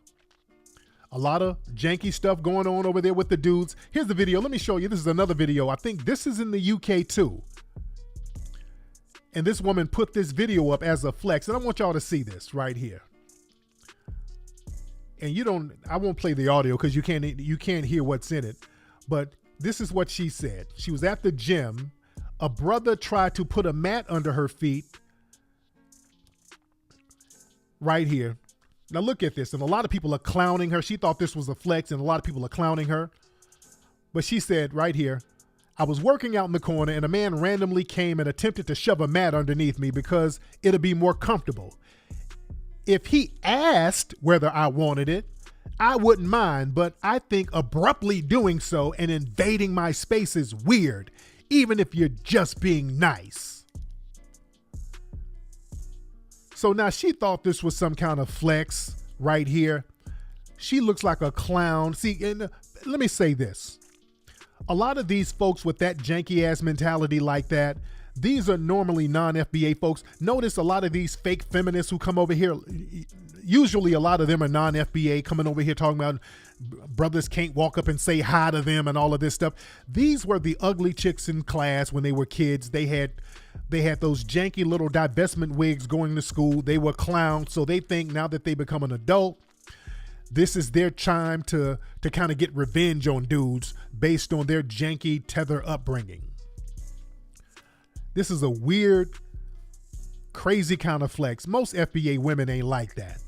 A lot of janky stuff going on over there with the dudes. Here's the video. Let me show you. This is another video. I think this is in the UK too. And this woman put this video up as a flex. And I want y'all to see this right here. And I won't play the audio because you can't hear what's in it. But this is what she said. She was at the gym. A brother tried to put a mat under her feet. Right here. Now look at this. And a lot of people are clowning her. She thought this was a flex and a lot of people are clowning her. But she said right here, I was working out in the corner and a man randomly came and attempted to shove a mat underneath me because it'll be more comfortable. If he asked whether I wanted it, I wouldn't mind, but I think abruptly doing so and invading my space is weird, even if you're just being nice. So now she thought this was some kind of flex right here. She looks like a clown. See, and let me say this. A lot of these folks with that janky ass mentality like that, these are normally non-FBA folks. Notice a lot of these fake feminists who come over here, usually a lot of them are non-FBA coming over here talking about brothers can't walk up and say hi to them and all of this stuff. These were the ugly chicks in class when they were kids. They had those janky little divestment wigs going to school. They were clowns. So they think now that they become an adult, this is their time to kind of get revenge on dudes based on their janky tether upbringing. This is a weird, crazy kind of flex. Most FBA women ain't like that.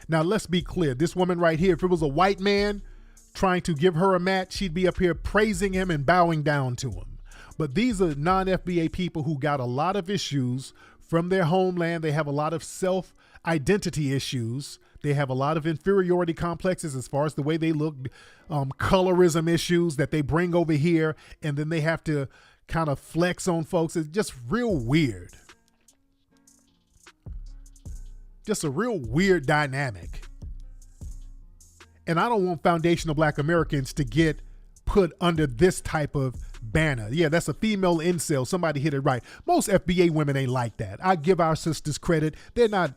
Now, let's be clear. This woman right here, if it was a white man, trying to give her a match, she'd be up here praising him and bowing down to him. But these are non-FBA people who got a lot of issues from their homeland. They have a lot of self-identity issues. They have a lot of inferiority complexes as far as the way they look, colorism issues that they bring over here, and then they have to kind of flex on folks. It's just real weird. Just a real weird dynamic. And I don't want foundational Black Americans to get put under this type of banner. Yeah, that's a female incel. Somebody hit it right. Most FBA women ain't like that. I give our sisters credit. They're not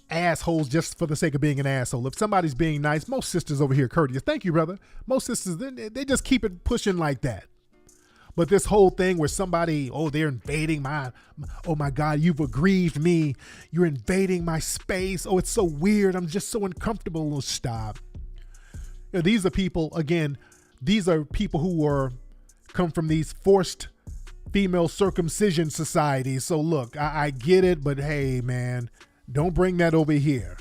assholes just for the sake of being an asshole. If somebody's being nice, most sisters over here courteous. Thank you, brother. Most sisters, they just keep it pushing like that. But this whole thing where somebody, they're invading oh my God, you've aggrieved me. You're invading my space. Oh, it's so weird. I'm just so uncomfortable. Oh, stop. You know, these are people, again, these are people who come from these forced female circumcision societies. So look, I get it, but hey, man, don't bring that over here.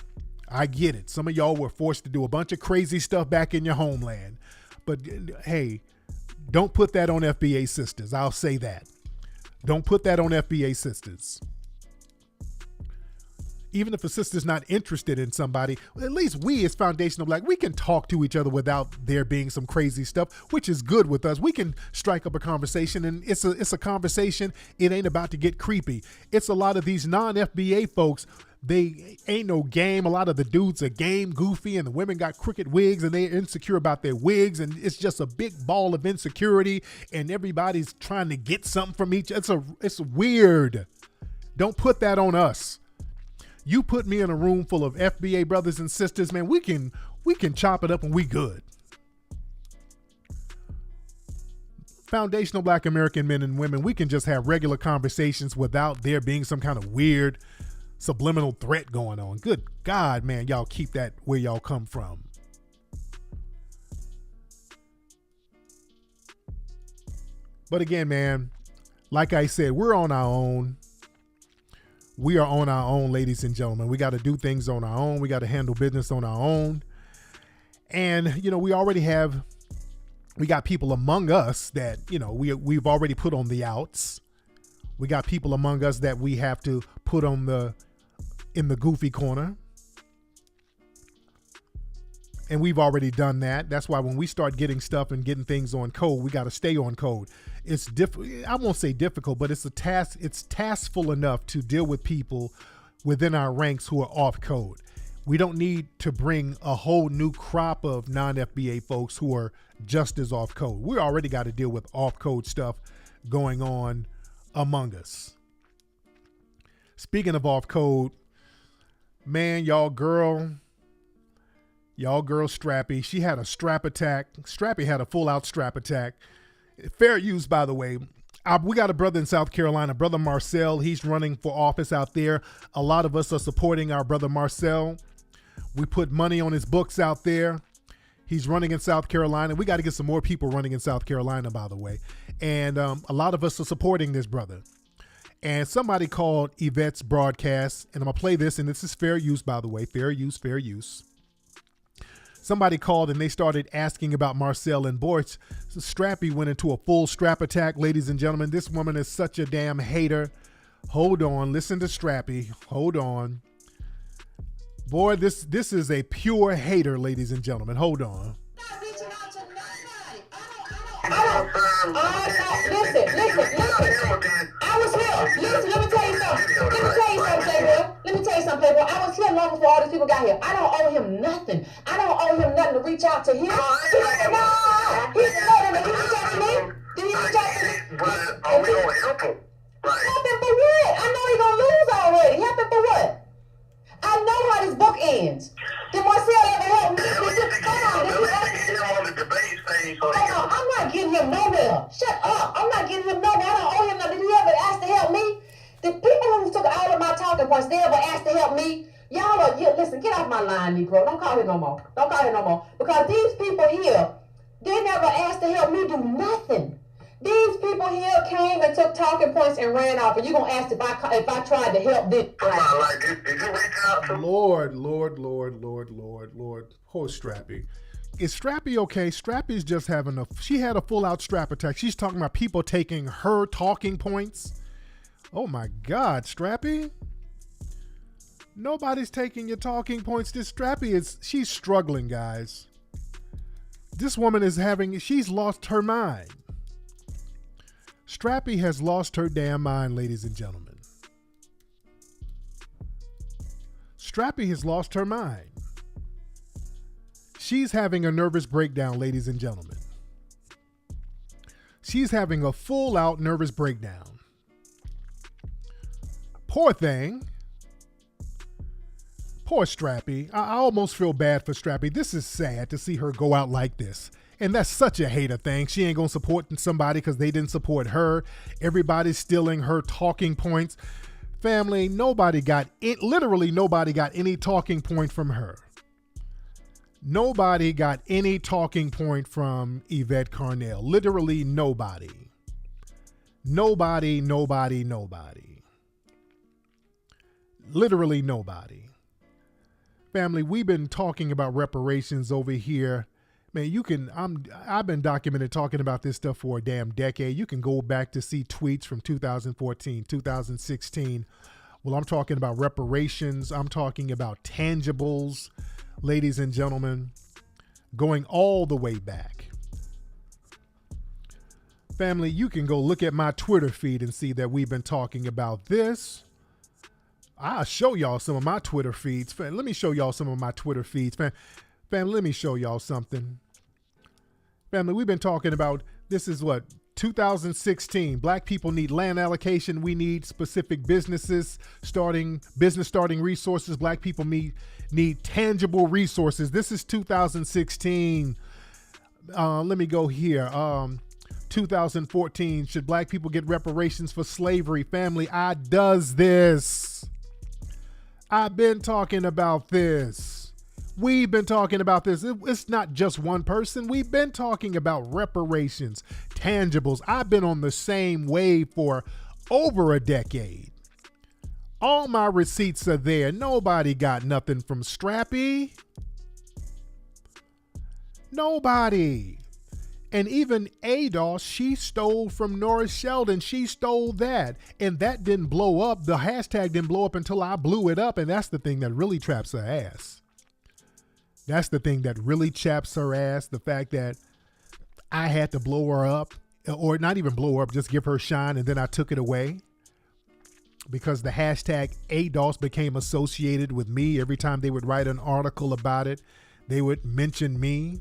I get it. Some of y'all were forced to do a bunch of crazy stuff back in your homeland. But hey, don't put that on FBA sisters. I'll say that. Don't put that on FBA sisters. Even if a sister's not interested in somebody, at least we as Foundational Black, we can talk to each other without there being some crazy stuff, which is good with us. We can strike up a conversation, and it's a conversation. It ain't about to get creepy. It's a lot of these non-FBA folks. They ain't no game. A lot of the dudes are game goofy, and the women got crooked wigs, and they're insecure about their wigs, and it's just a big ball of insecurity, and everybody's trying to get something from each. It's weird. Don't put that on us. You put me in a room full of FBA brothers and sisters, man, we can chop it up and we good. Foundational Black American men and women, we can just have regular conversations without there being some kind of weird subliminal threat going on. Good God, man, y'all keep that where y'all come from. But again, man, like I said, we're on our own. We are on our own, ladies and gentlemen. We got to do things on our own. We got to handle business on our own. And, you know, we got people among us that, you know, we've already put on the outs. We got people among us that we have to put in the goofy corner. And we've already done that. That's why when we start getting stuff and getting things on code, we got to stay on code. It's I won't say difficult, but it's a task. It's taskful enough to deal with people within our ranks who are off code. We don't need to bring a whole new crop of non-FBA folks who are just as off code. We already got to deal with off code stuff going on among us. Speaking of off code, man, y'all girl Strappy, she had a strap attack. Strappy had a full out strap attack. Fair use, by the way. We got a brother in South Carolina, Brother Marcel. He's running for office out there. A lot of us are supporting our brother Marcel. We put money on his books out there. He's running in South Carolina. We got to get some more people running in South Carolina, by the way. And a lot of us are supporting this brother. And somebody called Yvette's broadcast, and I'm going to play this, and this is fair use, by the way. Fair use, fair use. Somebody called and they started asking about Marcel and Boyce. So Strappy went into a full strap attack, ladies and gentlemen. This woman is such a damn hater. Hold on. Listen to Strappy. Hold on. Boy, this is a pure hater, ladies and gentlemen. Hold on. Listen. I was here. Listen, let me tell you something, Playboy. I was here long before all these people got here. I don't owe him nothing. I don't owe him nothing to reach out to him. He reached out to me. Did he reach out to me? But we don't help him. Help him for what? I know he's gonna lose already. Help him for what? I know how this book ends. Did Marcel ever help me? I'm not getting him nowhere. Shut up. I'm not getting him nowhere. I don't owe him nothing. Did he ever ask to help me? The people who took all of my talking points, they ever asked to help me? Y'all are, listen, get off my line, Negro. Don't call here no more. Don't call here no more. Because these people here, they never asked to help me do nothing. These people here came and took talking points and ran off, and you're going to ask if I tried to help them. Lord. Poor Strappy. Is Strappy okay? Strappy's just having she had a full-out strap attack. She's talking about people taking her talking points. Oh my God, Strappy. Nobody's taking your talking points. This Strappy she's struggling, guys. This woman she's lost her mind. Strappy has lost her damn mind, ladies and gentlemen. Strappy has lost her mind. She's having a nervous breakdown, ladies and gentlemen. She's having a full-out nervous breakdown. Poor thing. Poor Strappy. I almost feel bad for Strappy. This is sad to see her go out like this. And that's such a hater thing. She ain't gonna support somebody because they didn't support her. Everybody's stealing her talking points. Family, literally nobody got any talking point from her. Nobody got any talking point from Yvette Carnell. Literally nobody. Nobody. Literally nobody. Family, we've been talking about reparations over here. Man, I've been documented talking about this stuff for a damn decade. You can go back to see tweets from 2014, 2016. Well, I'm talking about reparations. I'm talking about tangibles, ladies and gentlemen, going all the way back. Family, you can go look at my Twitter feed and see that we've been talking about this. I'll show y'all some of my Twitter feeds. Let me show y'all some of my Twitter feeds. Family, let me show y'all something. Family, we've been talking about, this is 2016. Black people need land allocation. We need specific business starting resources. Black people need tangible resources. This is 2016. Let me go here. 2014, should black people get reparations for slavery? Family, I does this. I've been talking about this. We've been talking about this. It's not just one person. We've been talking about reparations, tangibles. I've been on the same wave for over a decade. All my receipts are there. Nobody got nothing from Strappy. Nobody. And even ADOS, she stole from Norris Sheldon. She stole that. And that didn't blow up. The hashtag didn't blow up until I blew it up. And that's the thing that really traps her ass. That's the thing that really chaps her ass. The fact that I had to blow her up, or not even blow her up, just give her shine, and then I took it away because the hashtag ADOS became associated with me. Every time they would write an article about it, they would mention me.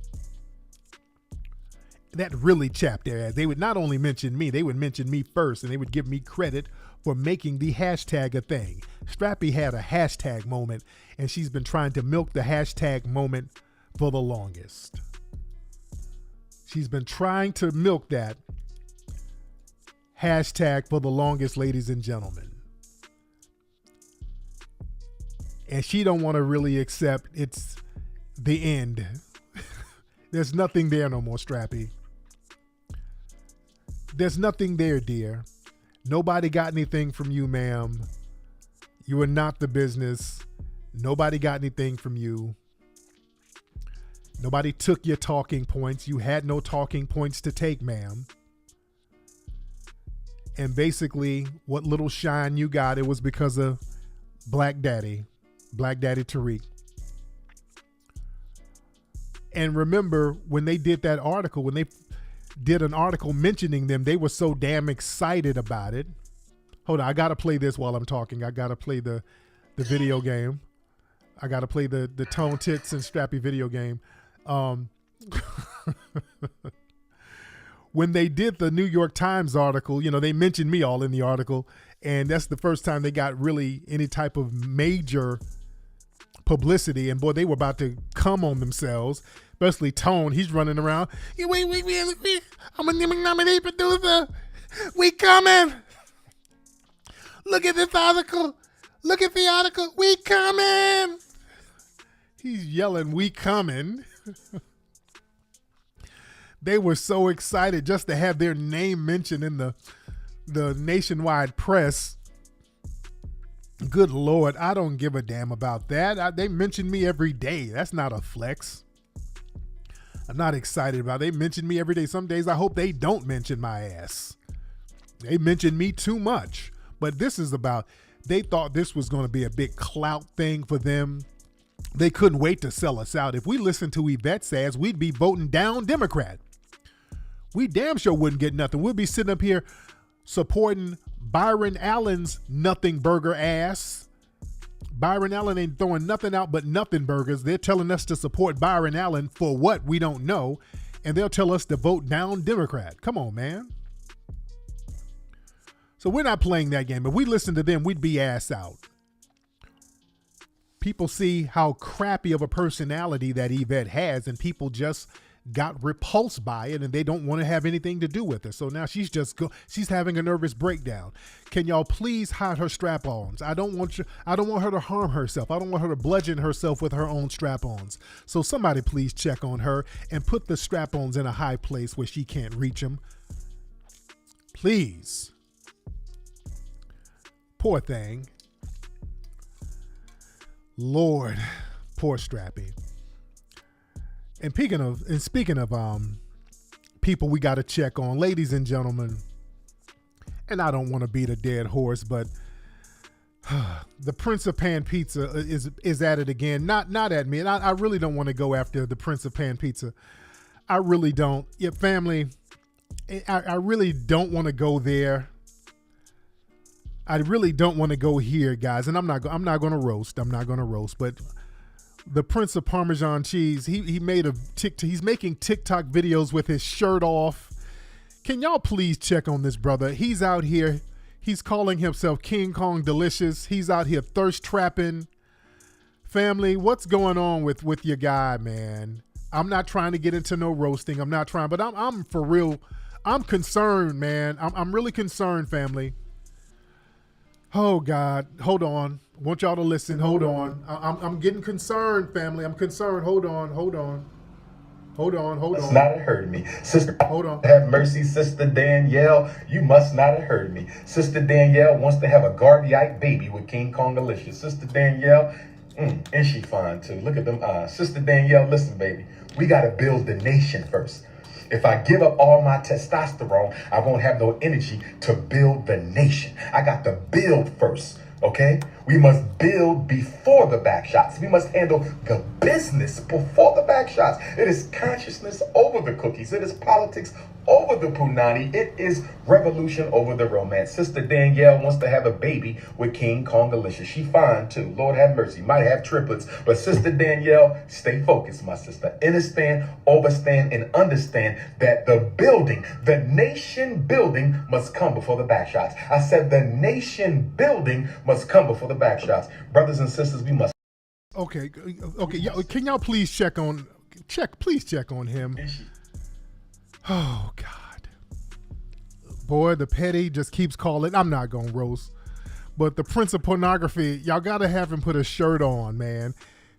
That really chapped their ass. They would not only mention me, they would mention me first, and they would give me credit for making the hashtag a thing. Strappy had a hashtag moment, and she's been trying to milk the hashtag moment for the longest. She's been trying to milk that hashtag for the longest, ladies and gentlemen. And she don't want to really accept it's the end. There's nothing there no more, Strappy. There's nothing there, dear. Nobody got anything from you, ma'am. You are not the business. Nobody got anything from you. Nobody took your talking points. You had no talking points to take, ma'am. And basically, what little shine you got, it was because of Black Daddy Tariq. And remember, when they did that article, when they did an article mentioning them, they were so damn excited about it. Hold on, I gotta play this while I'm talking. I gotta play the video game. I gotta play the Tone Tits and Strappy video game. When they did the New York Times article, they mentioned me all in the article, and that's the first time they got really any type of major publicity. And boy, they were about to come on themselves, especially Tone. He's running around. I'm a nominated producer. We coming. Look at this article. Look at the article. We coming. He's yelling, we coming. They were so excited just to have their name mentioned in the nationwide press. Good Lord, I don't give a damn about that. They mention me every day. That's not a flex. I'm not excited about it. They mention me every day. Some days I hope they don't mention my ass. They mention me too much. But this is about, they thought this was going to be a big clout thing for them. They couldn't wait to sell us out. If we listened to Yvette's ass, we'd be voting down Democrat. We damn sure wouldn't get nothing. We'll be sitting up here supporting Byron Allen's nothing burger ass. Byron Allen ain't throwing nothing out but nothing burgers. They're telling us to support Byron Allen for what we don't know. And they'll tell us to vote down Democrat. Come on, man. So we're not playing that game. If we listen to them, we'd be ass out. People see how crappy of a personality that Yvette has, and people just got repulsed by it, and they don't want to have anything to do with her. So now she's having a nervous breakdown. Can y'all please hide her strap-ons? I don't want her to harm herself. I don't want her to bludgeon herself with her own strap-ons. So somebody please check on her and put the strap-ons in a high place where she can't reach them. Please. Poor thing. Lord, poor Strappy. And speaking of people we got to check on, ladies and gentlemen, and I don't want to beat a dead horse, but the Prince of Pan Pizza is at it again. Not at me, and I really don't want to go after the Prince of Pan Pizza. I really don't. Yeah, family, I really don't want to go there. I really don't want to go here, guys, and I'm not going to roast. I'm not going to roast, but the Prince of Parmesan Cheese, he's making TikTok videos with his shirt off. Can y'all please check on this brother? He's out here. He's calling himself King Kong Delicious. He's out here thirst trapping. Family, what's going on with your guy, man? I'm not trying to get into no roasting. I'm not trying, but I'm for real. I'm concerned, man. I'm really concerned, family. Oh God, hold on. I want y'all to listen. Hold on. I'm getting concerned, family. I'm concerned. Hold on. Must not have heard me. Sister, hold on. Have mercy, Sister Danielle. You must not have heard me. Sister Danielle wants to have a Gardiite baby with King Kong Delicious. Sister Danielle, and she fine too. Look at them eyes. Sister Danielle, listen, baby. We got to build the nation first. If I give up all my testosterone, I won't have no energy to build the nation. I got to build first, okay? We must build before the back shots. We must handle the business before the back shots. It is consciousness over the cookies. It is politics over the punani. It is revolution over the romance. Sister Danielle wants to have a baby with King Kong Delicious. She fine too. Lord have mercy. Might have triplets. But Sister Danielle, stay focused, my sister. Understand, overstand, and understand that the building, the nation building must come before the back shots. I said the nation building must come before the back shots. Brothers and sisters, we must. Okay. Can y'all please check on him? Oh, God. Boy, the petty just keeps calling. I'm not going to roast. But the Prince of Pornography, y'all got to have him put a shirt on, man.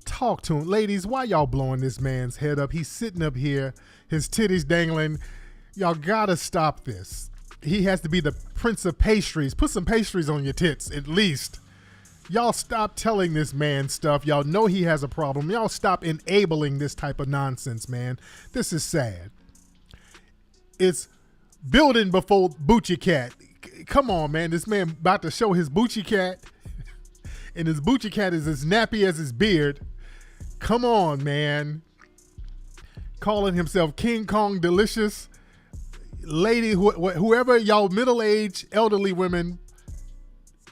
Talk to him. Ladies, why y'all blowing this man's head up? He's sitting up here, his titties dangling. Y'all got to stop this. He has to be the Prince of Pastries. Put some pastries on your tits, at least. Y'all stop telling this man stuff. Y'all know he has a problem. Y'all stop enabling this type of nonsense, man. This is sad. It's building before Boochie Cat. Come on, man. This man about to show his Boochie Cat. And his Boochie Cat is as nappy as his beard. Come on, man. Calling himself King Kong Delicious. Lady, whoever y'all middle-aged elderly women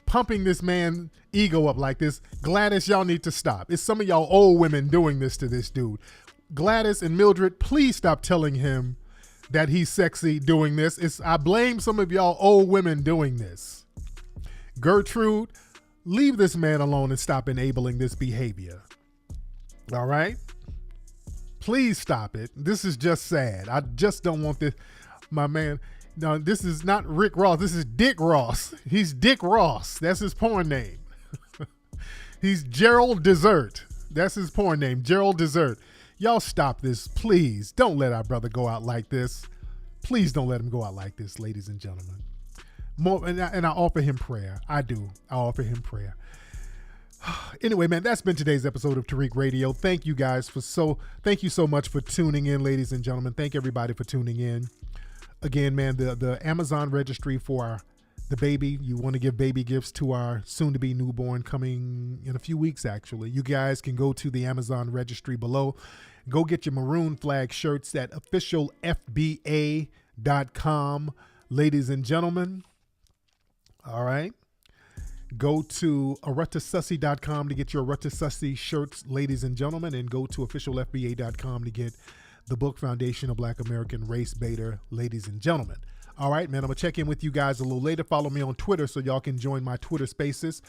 pumping this man ego up like this, Gladys, y'all need to stop. It's some of y'all old women doing this to this dude. Gladys and Mildred, please stop telling him that he's sexy doing this. I blame some of y'all old women doing this. Gertrude, leave this man alone and stop enabling this behavior. All right? Please stop it. This is just sad. I just don't want this. My man, no, this is not Rick Ross. This is Dick Ross. He's Dick Ross. That's his porn name. He's Gerald Dessert. That's his porn name, Gerald Dessert. Y'all stop this, please. Don't let our brother go out like this. Please don't let him go out like this, ladies and gentlemen. And I offer him prayer. I do. I offer him prayer. Anyway, man, that's been today's episode of Tariq Radio. Thank you guys thank you so much for tuning in, ladies and gentlemen. Thank everybody for tuning in. Again, man, the Amazon registry for the baby. You want to give baby gifts to our soon-to-be newborn coming in a few weeks, actually. You guys can go to the Amazon registry below. Go get your maroon flag shirts at officialfba.com, ladies and gentlemen. All right. Go to arutasussi.com to get your Arutasussi shirts, ladies and gentlemen, and go to officialfba.com to get the book Foundation of Black American Race Baiter, ladies and gentlemen. All right, man, I'm going to check in with you guys a little later. Follow me on Twitter so y'all can join my Twitter spaces